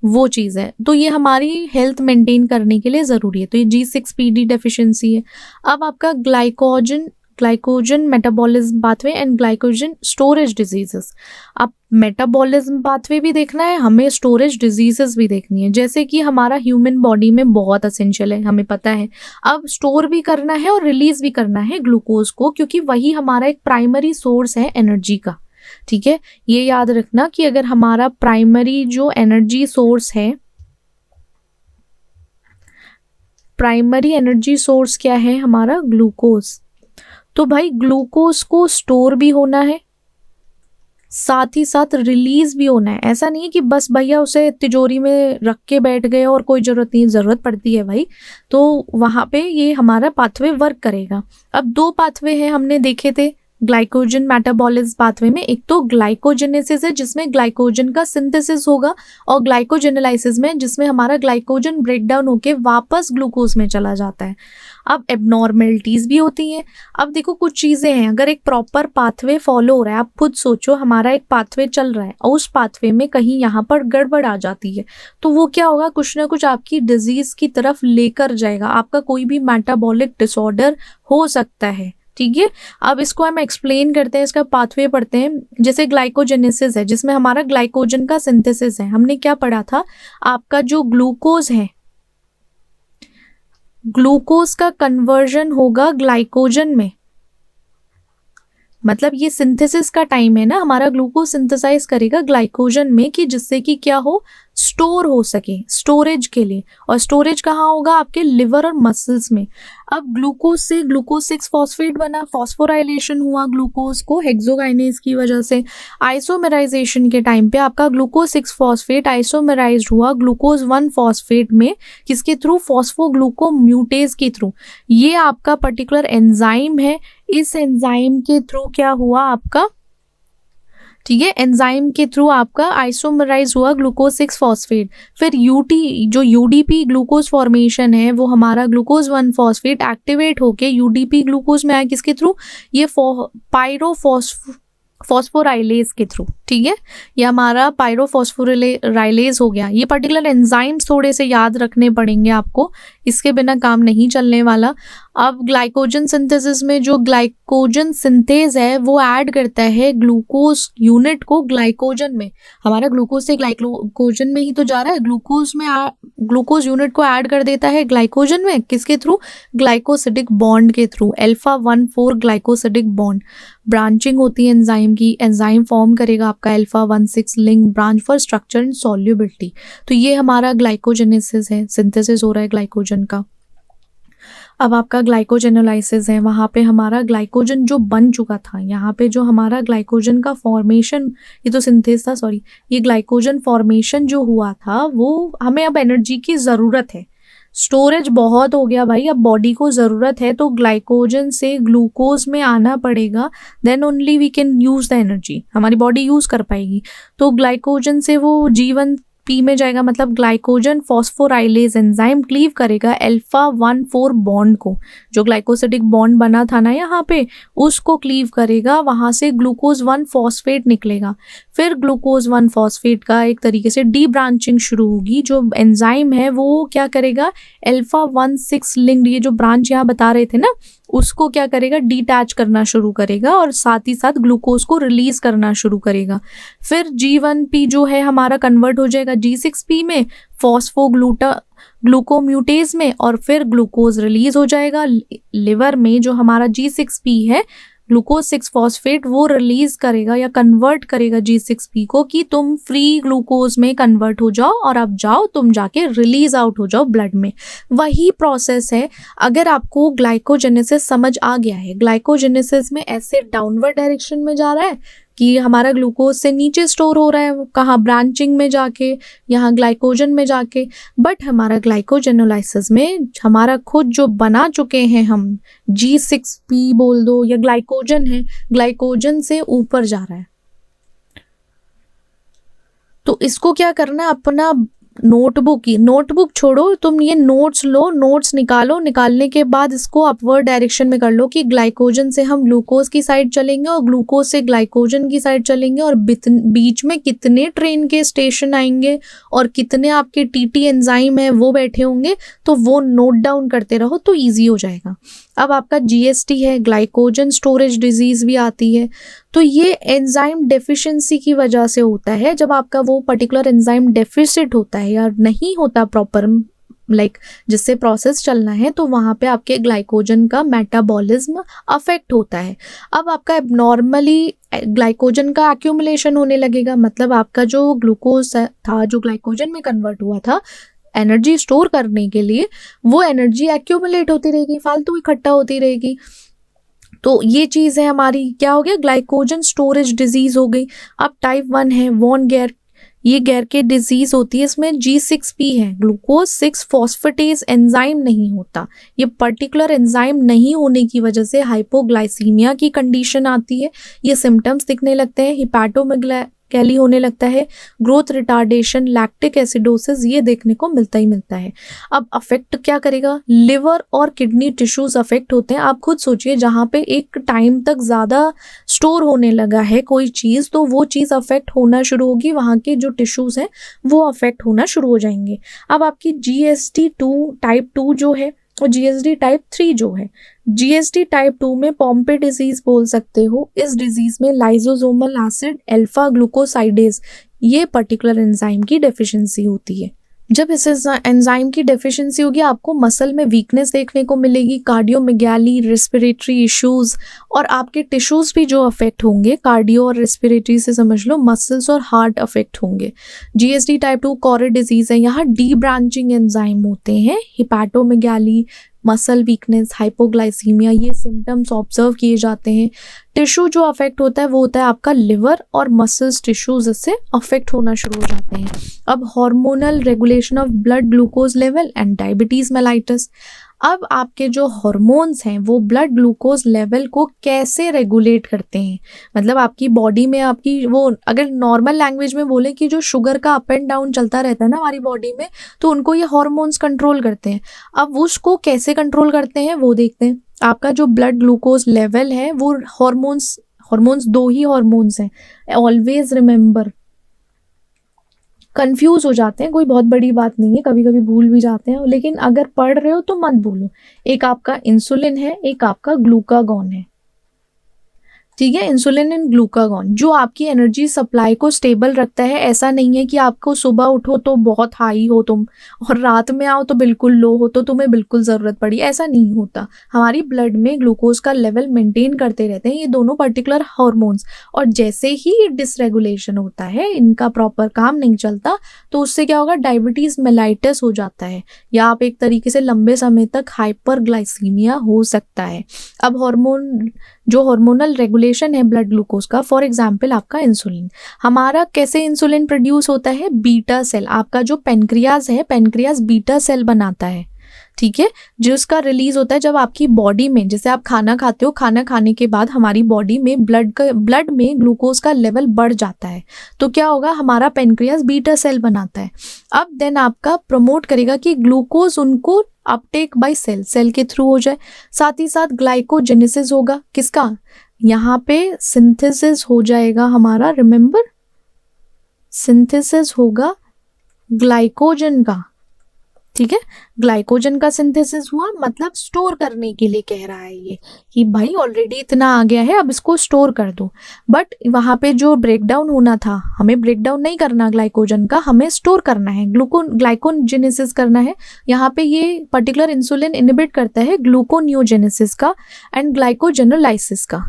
[SPEAKER 1] वो चीज़ है। तो ये हमारी हेल्थ मेंटेन करने के लिए ज़रूरी है। तो ये G6PD डेफिशिएंसी है। अब आपका glycogen metabolism pathway and glycogen storage diseases. अब मेटाबॉलिज्म पाथवे भी देखना है हमें, स्टोरेज डिजीजेस भी देखनी है, जैसे कि हमारा ह्यूमन बॉडी में बहुत एसेंशियल है, हमें पता है। अब स्टोर भी करना है और रिलीज भी करना है ग्लूकोज को, क्योंकि वही हमारा एक प्राइमरी सोर्स है एनर्जी का, ठीक है। ये याद रखना कि अगर हमारा प्राइमरी जो एनर्जी सोर्स है, प्राइमरी एनर्जी सोर्स क्या है हमारा, ग्लूकोज, तो भाई ग्लूकोज को स्टोर भी होना है, साथ ही साथ रिलीज भी होना है। ऐसा नहीं है कि बस भैया उसे तिजोरी में रख के बैठ गए और कोई ज़रूरत नहीं, ज़रूरत पड़ती है भाई, तो वहाँ पे ये हमारा पाथवे वर्क करेगा। अब 2 पाथवे हैं हमने देखे थे ग्लाइकोजन मेटाबॉलिज्म पाथवे में, एक तो ग्लाइकोजेनेसिस है जिसमें ग्लाइकोजन का सिंथेसिस होगा, और ग्लाइकोजेनेलाइसिस में जिसमें हमारा ग्लाइकोजन ब्रेकडाउन होके वापस ग्लूकोज में चला जाता है। अब एबनॉर्मेलिटीज भी होती हैं। अब देखो कुछ चीज़ें हैं, अगर एक प्रॉपर पाथवे फॉलो हो रहा है, आप खुद सोचो हमारा एक पाथवे चल रहा है और उस पाथवे में कहीं यहाँ पर गड़बड़ आ जाती है, तो वो क्या होगा, कुछ ना कुछ आपकी डिजीज की तरफ लेकर जाएगा, आपका कोई भी मेटाबॉलिक डिसऑर्डर हो सकता है, ठीक है। अब इसको हम एक्सप्लेन करते हैं, इसका पाथवे पढ़ते हैं। जैसे ग्लाइकोजेनेसिस है जिसमें हमारा ग्लाइकोजन का सिंथेसिस है, हमने क्या पढ़ा था, आपका जो ग्लूकोज है, ग्लूकोज का कन्वर्जन होगा ग्लाइकोजन में, मतलब ये सिंथेसिस का टाइम है ना, हमारा ग्लूकोज सिंथेसाइज करेगा ग्लाइकोजन में, कि जिससे कि क्या हो, स्टोर हो सके, स्टोरेज के लिए। और स्टोरेज कहाँ होगा, आपके लिवर और मसल्स में। अब ग्लूकोज से ग्लूकोज 6 फॉस्फेट बना, फॉस्फोराइलेशन हुआ ग्लूकोज को हेक्सोकाइनेज की वजह से। आइसोमेराइजेशन के टाइम पे आपका ग्लूकोज 6 फॉस्फेट आइसोमेराइज हुआ ग्लूकोज 1 फॉस्फेट में, किसके थ्रू, फॉस्फोग्लूकोम्यूटेज के थ्रू। ये आपका पर्टिकुलर एंजाइम है, इस एंजाइम के थ्रू क्या हुआ आपका, ठीक है, एंजाइम के थ्रू आपका आइसोमराइज हुआ ग्लूकोज 6 फॉस्फेट। फिर जो यूडीपी ग्लूकोज फॉर्मेशन है, वो हमारा ग्लूकोज 1 फॉस्फेट एक्टिवेट होके यूडीपी ग्लूकोज में आया, किसके थ्रू, ये फॉस्फोराइलेज के थ्रू, ठीक है। ये हमारा पायरोफॉस्फोराइलेज हो गया। ये पर्टिकुलर एंजाइम्स थोड़े से याद रखने पड़ेंगे आपको, इसके बिना काम नहीं चलने वाला। अब ग्लाइकोजन सिंथेसिस में जो ग्लाइकोजन सिंथेज है वो ऐड करता है ग्लूकोज यूनिट को ग्लाइकोजन में, हमारा ग्लूकोज से ग्लाइकोजन में ही तो जा रहा है, ग्लूकोज यूनिट को ऐड कर देता है ग्लाइकोजन में, किसके थ्रू, ग्लाइकोसिडिक बॉन्ड के थ्रू, α1,4 ग्लाइकोसिडिक बॉन्ड। ब्रांचिंग होती है एंजाइम की, एंजाइम फॉर्म करेगा आपका α1,6 link branch for structure and solubility. तो ये हमारा ग्लाइकोजेनेसिस है, सिंथेसिस हो रहा है ग्लाइकोजन का। अब आपका ग्लाइकोजेनोलाइसिस है, वहाँ पे हमारा ग्लाइकोजन जो बन चुका था, यहाँ पे जो हमारा ग्लाइकोजन का फॉर्मेशन, ये तो सिंथेस था, सॉरी, ये ग्लाइकोजन फॉर्मेशन जो हुआ था, वो हमें अब एनर्जी की ज़रूरत है, स्टोरेज बहुत हो गया भाई, अब बॉडी को ज़रूरत है, तो ग्लाइकोजन से ग्लूकोज में आना पड़ेगा, then only we can use the energy, हमारी बॉडी यूज़ कर पाएगी। तो ग्लाइकोजन से वो G1 पी में जाएगा, मतलब ग्लाइकोजन फॉस्फोराइलेज एंजाइम क्लीव करेगा α1,4 बॉन्ड को, जो ग्लाइकोसिडिक बॉन्ड बना था ना यहाँ पे, उसको क्लीव करेगा, वहाँ से ग्लूकोज 1 फॉस्फेट निकलेगा। फिर ग्लूकोज 1 फॉस्फेट का एक तरीके से डी ब्रांचिंग शुरू होगी, जो एंजाइम है वो क्या करेगा, α1,6 लिंक्ड, ये जो ब्रांच यहाँ बता रहे थे ना, उसको क्या करेगा, डिटैच करना शुरू करेगा और साथ ही साथ ग्लूकोज को रिलीज करना शुरू करेगा। फिर G1P जो है हमारा कन्वर्ट हो जाएगा G6P में, ग्लूकोम्यूटेज में, और फिर ग्लूकोज रिलीज हो जाएगा लिवर में। जो हमारा G6P है, ग्लूकोज 6 फॉस्फेट, वो रिलीज करेगा या कन्वर्ट करेगा G6P को, कि तुम फ्री ग्लूकोज में कन्वर्ट हो जाओ और अब जाओ तुम जाके रिलीज आउट हो जाओ ब्लड में। वही प्रोसेस है। अगर आपको ग्लाइकोजेनेसिस समझ आ गया है, ग्लाइकोजेनेसिस में एसिड डाउनवर्ड डायरेक्शन में जा रहा है, कि हमारा ग्लूकोज से नीचे स्टोर हो रहा है, वो कहाँ, ब्रांचिंग में जाके, यहाँ ग्लाइकोजन में जाके। बट हमारा ग्लाइकोजेनोलाइसिस में हमारा खुद जो बना चुके हैं हम, G6P बोल दो या ग्लाइकोजन है, ग्लाइकोजन से ऊपर जा रहा है। तो इसको क्या करना है, अपना नोटबुक छोड़ो, तुम ये नोट्स लो, नोट्स निकालो, निकालने के बाद इसको अपवर्ड डायरेक्शन में कर लो कि ग्लाइकोजन से हम ग्लूकोज की साइड चलेंगे और ग्लूकोज से ग्लाइकोजन की साइड चलेंगे, और बीच में कितने ट्रेन के स्टेशन आएंगे और कितने आपके टीटी एंजाइम है वो बैठे होंगे, तो वो नोट डाउन करते रहो तो ईजी हो जाएगा। अब आपका GST है, ग्लाइकोजन स्टोरेज डिजीज भी आती है। तो ये एंजाइम डेफिशिएंसी की वजह से होता है, जब आपका वो पर्टिकुलर एंजाइम डेफिसिट होता है या नहीं होता प्रॉपर, जिससे प्रोसेस चलना है, तो वहाँ पे आपके ग्लाइकोजन का मेटाबॉलिज्म अफेक्ट होता है। अब आपका एबनॉर्मली ग्लाइकोजन का एक्यूमुलेशन होने लगेगा, मतलब आपका जो ग्लूकोज था जो ग्लाइकोजन में कन्वर्ट हुआ था एनर्जी स्टोर करने के लिए, वो एनर्जी एक्यूमुलेट होती रहेगी, फालतू इकट्ठा होती रहेगी। तो ये चीज़ है हमारी, क्या हो गया, ग्लाइकोजन स्टोरेज डिजीज हो गई। अब टाइप 1 है वॉन गेर, ये गेरके डिजीज होती है, इसमें G6P है, ग्लूकोज 6 फॉस्फेटेज एंजाइम नहीं होता। ये पर्टिकुलर एंजाइम नहीं होने की वजह से हाइपोग्लाइसीमिया की कंडीशन आती है। ये सिम्टम्स दिखने लगते हैं, हिपैटोमेगाली होने लगता है, ग्रोथ रिटार्डेशन, लैक्टिक एसिडोसिस, ये देखने को मिलता ही मिलता है। अब अफेक्ट क्या करेगा, लिवर और किडनी टिश्यूज अफेक्ट होते हैं। आप खुद सोचिए, जहाँ पे एक टाइम तक ज़्यादा स्टोर होने लगा है कोई चीज़, तो वो चीज़ अफेक्ट होना शुरू होगी, वहाँ के जो टिश्यूज हैं वो अफेक्ट होना शुरू हो जाएंगे। अब आपकी GST2 टाइप 2 जो है और GST टाइप 3 जो है, GST टाइप 2 में पॉम्पे डिजीज बोल सकते हो। इस डिजीज में लाइसोसोमल एसिड अल्फा ग्लूकोसाइडेज, ये पर्टिकुलर एंजाइम की डेफिशिएंसी होती है। जब इस एंजाइम की डेफिशिएंसी होगी, आपको मसल में वीकनेस देखने को मिलेगी, कार्डियोमेगाली, रेस्पिरेटरी इश्यूज, और आपके टिश्यूज भी जो अफेक्ट होंगे, कार्डियो और रेस्पिरेटरी से समझ लो, मसल्स और हार्ट अफेक्ट होंगे। GST टाइप 2 कॉरेड डिजीज है, यहाँ डी ब्रांचिंग एंजाइम होते हैं, हिपैटोमेगाली, मसल वीकनेस, हाइपोग्लाइसीमिया, ये सिम्टम्स ऑब्जर्व किए जाते हैं। टिश्यू जो अफेक्ट होता है वो होता है आपका लिवर और मसल्स टिश्यूज, इससे अफेक्ट होना शुरू हो जाते हैं। अब hormonal regulation of blood glucose level and diabetes mellitus. अब आपके जो हार्मोन्स हैं वो ब्लड ग्लूकोज लेवल को कैसे रेगुलेट करते हैं, मतलब आपकी बॉडी में आपकी वो, अगर नॉर्मल लैंग्वेज में बोले कि जो शुगर का अप एंड डाउन चलता रहता है ना हमारी बॉडी में, तो उनको ये हार्मोन्स कंट्रोल करते हैं। अब उसको कैसे कंट्रोल करते हैं वो देखते हैं। आपका जो ब्लड ग्लूकोज लेवल है वो हार्मोन्स 2 ही हार्मोन्स हैं, ऑलवेज रिमेंबर। कंफ्यूज हो जाते हैं, कोई बहुत बड़ी बात नहीं है, कभी कभी भूल भी जाते हैं, लेकिन अगर पढ़ रहे हो तो मत भूलो। एक आपका इंसुलिन है, एक आपका ग्लूकागॉन है, ठीक है, इंसुलिन एंड ग्लूकागॉन, जो आपकी एनर्जी सप्लाई को स्टेबल रखता है। ऐसा नहीं है कि आपको सुबह उठो तो बहुत हाई हो तुम और रात में आओ तो बिल्कुल लो हो, तो तुम्हें बिल्कुल ज़रूरत पड़ी, ऐसा नहीं होता। हमारी ब्लड में ग्लूकोज का लेवल मेंटेन करते रहते हैं ये दोनों पर्टिकुलर हार्मोन्स, और जैसे ही डिसरेगुलेशन होता है, इनका प्रॉपर काम नहीं चलता, तो उससे क्या होगा, डायबिटीज़ मेलाइटस हो जाता है, या आप एक तरीके से लंबे समय तक हाइपरग्लाइसीमिया हो सकता है। अब हार्मोनल रेगुलेशन है ब्लड ग्लूकोज का, फॉर एग्जांपल आपका इंसुलिन, हमारा कैसे इंसुलिन प्रोड्यूस होता है, बीटा सेल, आपका जो पेनक्रियाज है, पेनक्रियाज बीटा सेल बनाता है, ठीक है, जो उसका रिलीज होता है जब आपकी बॉडी में, जैसे आप खाना खाते हो, खाना खाने के बाद हमारी बॉडी में ब्लड में ग्लूकोज का लेवल बढ़ जाता है, तो क्या होगा, हमारा पेनक्रियाज बीटा सेल बनाता है। अब देन आपका प्रमोट करेगा कि ग्लूकोज उनको अपटेक बाय सेल के थ्रू हो जाए। साथ ही साथ ग्लाइकोजेनेसिस होगा, किसका, यहाँ पे सिंथेसिस हो जाएगा हमारा, रिमेंबर सिंथेसिस होगा ग्लाइकोजन का, ठीक है, ग्लाइकोजन का सिंथेसिस हुआ, मतलब स्टोर करने के लिए कह रहा है ये कि भाई ऑलरेडी इतना आ गया है, अब इसको स्टोर कर दो। बट वहाँ पे जो ब्रेकडाउन होना था, हमें ब्रेकडाउन नहीं करना ग्लाइकोजन का, हमें स्टोर करना है, ग्लाइकोजेनेसिस करना है। यहाँ पे ये पर्टिकुलर इंसुलिन इनहिबिट करता है ग्लूकोनियोजेनेसिस का एंड ग्लाइकोजेनोलाइसिस का,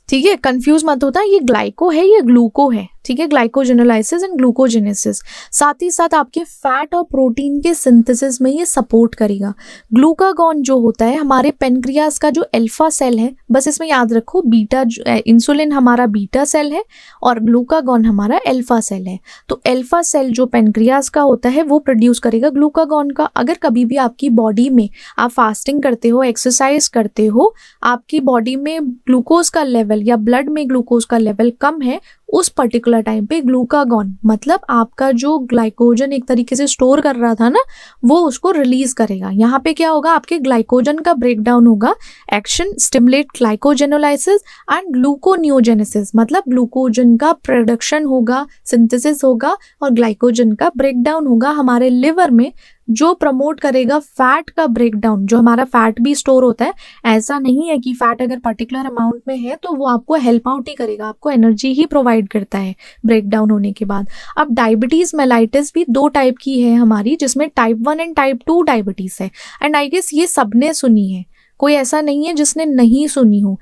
[SPEAKER 1] ठीक है, कंफ्यूज मत होता, ये ग्लाइको है, ये ग्लूको है, ठीक है, ग्लाइकोजेनोलाइसिस एंड ग्लूकोजेनेसिस। साथ ही साथ आपके फैट और प्रोटीन के सिंथेसिस में ये सपोर्ट करेगा। ग्लूकागॉन जो होता है हमारे पेनक्रियास का जो अल्फा सेल है, बस इसमें याद रखो बीटा, इंसुलिन हमारा बीटा सेल है और ग्लूकागॉन हमारा अल्फा सेल है। तो अल्फा सेल जो पेनक्रियास का होता है वो प्रोड्यूस करेगा ग्लूकागॉन का। अगर कभी भी आपकी बॉडी में आप फास्टिंग करते हो, एक्सरसाइज करते हो, आपकी बॉडी में ग्लूकोज का लेवल या ब्लड में ग्लूकोज का लेवल कम है, उस पर्टिकुलर टाइम पे ग्लूकागॉन मतलब आपका जो ग्लाइकोजन एक तरीके से स्टोर कर रहा था ना, वो उसको रिलीज करेगा। यहाँ पे क्या होगा, आपके ग्लाइकोजन का ब्रेकडाउन होगा। Action stimulate glycogenolysis and gluconeogenesis, मतलब ग्लूकोजन का प्रोडक्शन होगा, सिंथेसिस होगा और ग्लाइकोजन का ब्रेकडाउन होगा हमारे लिवर में, जो प्रमोट करेगा फैट का ब्रेकडाउन। जो हमारा फैट भी स्टोर होता है, ऐसा नहीं है कि फैट अगर पर्टिकुलर अमाउंट में है तो वो आपको हेल्प आउट ही करेगा, आपको एनर्जी ही प्रोवाइड करता है ब्रेकडाउन होने के बाद। अब डायबिटीज मेलाइटिस भी 2 टाइप की है हमारी, जिसमें टाइप 1 एंड टाइप 2 डायबिटीज है। एंड आई गेस ये सबने सुनी है, कोई ऐसा नहीं है जिसने नहीं सुनी हो।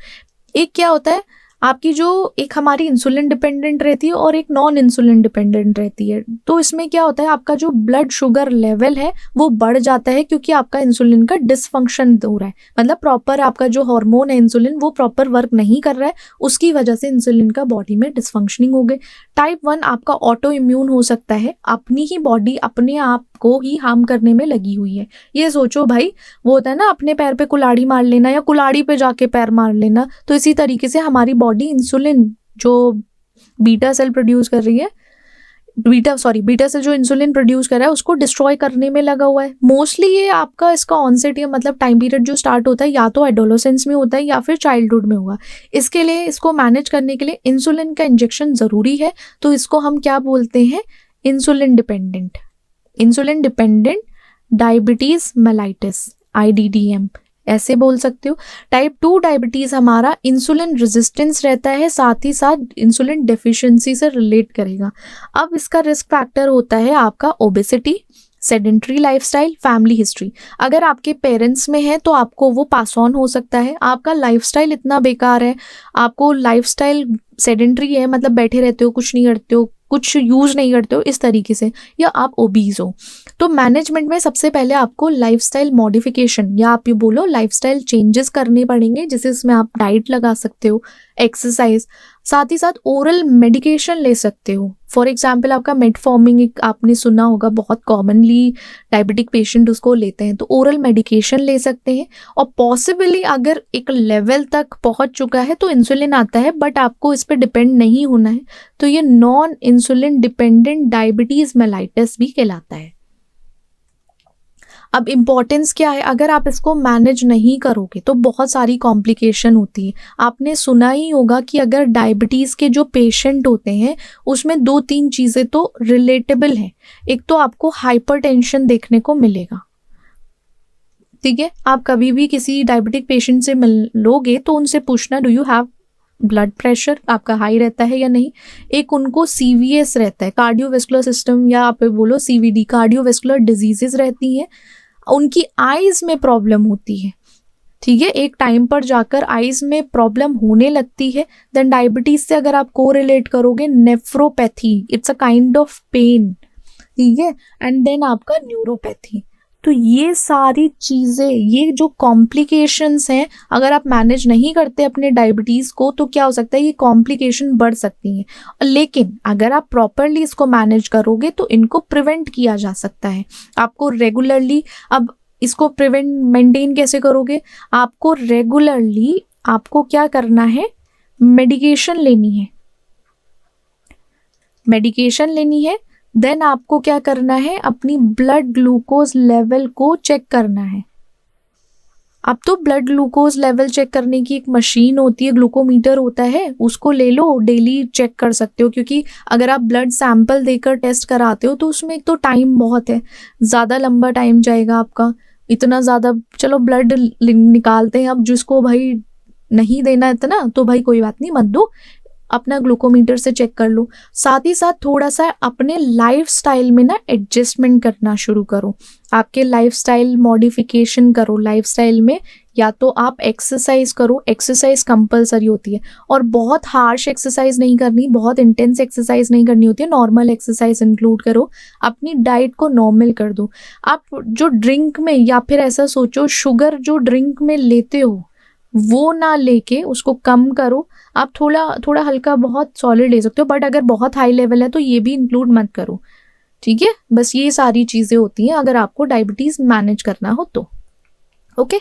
[SPEAKER 1] एक क्या होता है, आपकी जो एक हमारी इंसुलिन डिपेंडेंट रहती है और एक नॉन इंसुलिन डिपेंडेंट रहती है। तो इसमें क्या होता है, आपका जो ब्लड शुगर लेवल है वो बढ़ जाता है क्योंकि आपका इंसुलिन का डिसफंक्शन हो रहा है, मतलब प्रॉपर आपका जो हार्मोन है इंसुलिन वो प्रॉपर वर्क नहीं कर रहा है, उसकी वजह से इंसुलिन का बॉडी में डिसफंक्शनिंग हो गई। टाइप 1 आपका ऑटो इम्यून हो सकता है, अपनी ही बॉडी अपने आप को ही हार्म करने में लगी हुई है। ये सोचो भाई, वो होता है ना अपने पैर पे कुल्हाड़ी मार लेना या कुल्हाड़ी पे जाके पैर मार लेना, तो इसी तरीके से हमारी बॉडी इंसुलिन जो बीटा सेल प्रोड्यूस कर रही है, बीटा सेल जो इंसुलिन प्रोड्यूस कर रहा है उसको डिस्ट्रॉय करने में लगा हुआ है। मोस्टली ये आपका इसका ऑनसेट या मतलब टाइम पीरियड जो स्टार्ट होता है या तो एडोलेसेंस में होता है या फिर चाइल्डहुड में होगा। इसके लिए इसको मैनेज करने के लिए इंसुलिन का इंजेक्शन ज़रूरी है। तो इसको हम क्या बोलते हैं, insulin dependent diabetes mellitus, IDDM ऐसे बोल सकते हो। टाइप 2 डायबिटीज हमारा इंसुलिन रेजिस्टेंस रहता है, साथ ही साथ इंसुलिन डेफिशिएंसी से रिलेट करेगा। अब इसका रिस्क फैक्टर होता है आपका obesity, sedentary lifestyle, family history. अगर आपके पेरेंट्स में है तो आपको वो पास ऑन हो सकता है। आपका लाइफस्टाइल इतना बेकार है, आपको लाइफस्टाइल सेडेंट्री है, मतलब बैठे रहते हो, कुछ नहीं करते हो, कुछ यूज नहीं करते हो इस तरीके से, या आप ओबीज हो, तो मैनेजमेंट में सबसे पहले आपको लाइफस्टाइल मॉडिफिकेशन या आप ये बोलो लाइफस्टाइल चेंजेस करने पड़ेंगे, जिसे इसमें आप डाइट लगा सकते हो, एक्सरसाइज, साथ ही साथ ओरल मेडिकेशन ले सकते हो। फॉर एग्जाम्पल आपका मेटफॉर्मिन एक आपने सुना होगा, बहुत कॉमनली डायबिटिक पेशेंट उसको लेते हैं, तो ओरल मेडिकेशन ले सकते हैं। और पॉसिबली अगर एक लेवल तक पहुंच चुका है तो इंसुलिन आता है, बट आपको इस पर डिपेंड नहीं होना है, तो ये non insulin dependent diabetes mellitus भी कहलाता है। अब इम्पॉर्टेंस क्या है, अगर आप इसको मैनेज नहीं करोगे तो बहुत सारी कॉम्प्लिकेशन होती है। आपने सुना ही होगा कि अगर डायबिटीज़ के जो पेशेंट होते हैं उसमें 2-3 चीज़ें तो रिलेटेबल हैं। एक तो आपको हाइपरटेंशन देखने को मिलेगा, ठीक है। आप कभी भी किसी डायबिटिक पेशेंट से मिलोगे तो उनसे पूछना do you have blood pressure, आपका हाई रहता है या नहीं। एक उनको CVS रहता है, कार्डियोवेस्कुलर सिस्टम, या आप बोलो CVD, कार्डियोवेस्कुलर डिजीजेस रहती हैं। उनकी आईज में प्रॉब्लम होती है, ठीक है, एक टाइम पर जाकर आईज में प्रॉब्लम होने लगती है। देन डायबिटीज से अगर आप कोरिलेट करोगे, nephropathy, it's a kind of pain, ठीक है, एंड देन आपका न्यूरोपैथी। तो ये सारी चीज़ें, ये जो कॉम्प्लिकेशंस हैं, अगर आप मैनेज नहीं करते अपने डायबिटीज़ को तो क्या हो सकता है, ये कॉम्प्लिकेशन बढ़ सकती हैं। लेकिन अगर आप प्रॉपरली इसको मैनेज करोगे तो इनको प्रिवेंट किया जा सकता है। आपको रेगुलरली, अब इसको मेंटेन कैसे करोगे, आपको रेगुलरली आपको क्या करना है, मेडिकेशन लेनी है। देन आपको क्या करना है, अपनी ब्लड ग्लूकोज लेवल को चेक करना है। अब तो ब्लड ग्लूकोज लेवल चेक करने की एक मशीन होती है, ग्लूकोमीटर होता है, उसको ले लो, डेली चेक कर सकते हो। क्योंकि अगर आप ब्लड सैंपल देकर टेस्ट कराते हो तो उसमें एक तो टाइम बहुत है, ज़्यादा लंबा टाइम जाएगा आपका, इतना ज़्यादा। चलो ब्लड निकालते हैं, अब जिसको भाई नहीं देना इतना तो भाई कोई बात नहीं, मत दो, अपना ग्लूकोमीटर से चेक कर लो। साथ ही साथ थोड़ा सा अपने लाइफस्टाइल में ना एडजस्टमेंट करना शुरू करो, आपके लाइफस्टाइल मॉडिफिकेशन करो लाइफस्टाइल में। या तो आप एक्सरसाइज करो, एक्सरसाइज कंपलसरी होती है, और बहुत हार्श एक्सरसाइज नहीं करनी, बहुत इंटेंस एक्सरसाइज नहीं करनी होती है, नॉर्मल एक्सरसाइज इंक्लूड करो, अपनी डाइट को नॉर्मल कर दो। आप जो ड्रिंक में, या फिर ऐसा सोचो शुगर जो ड्रिंक में लेते हो वो ना लेके उसको कम करो। आप थोड़ा थोड़ा हल्का बहुत सॉलिड ले सकते हो, बट अगर बहुत हाई लेवल है तो ये भी इंक्लूड मत करो, ठीक है। बस ये सारी चीज़ें होती हैं अगर आपको डायबिटीज़ मैनेज करना हो तो। ओके।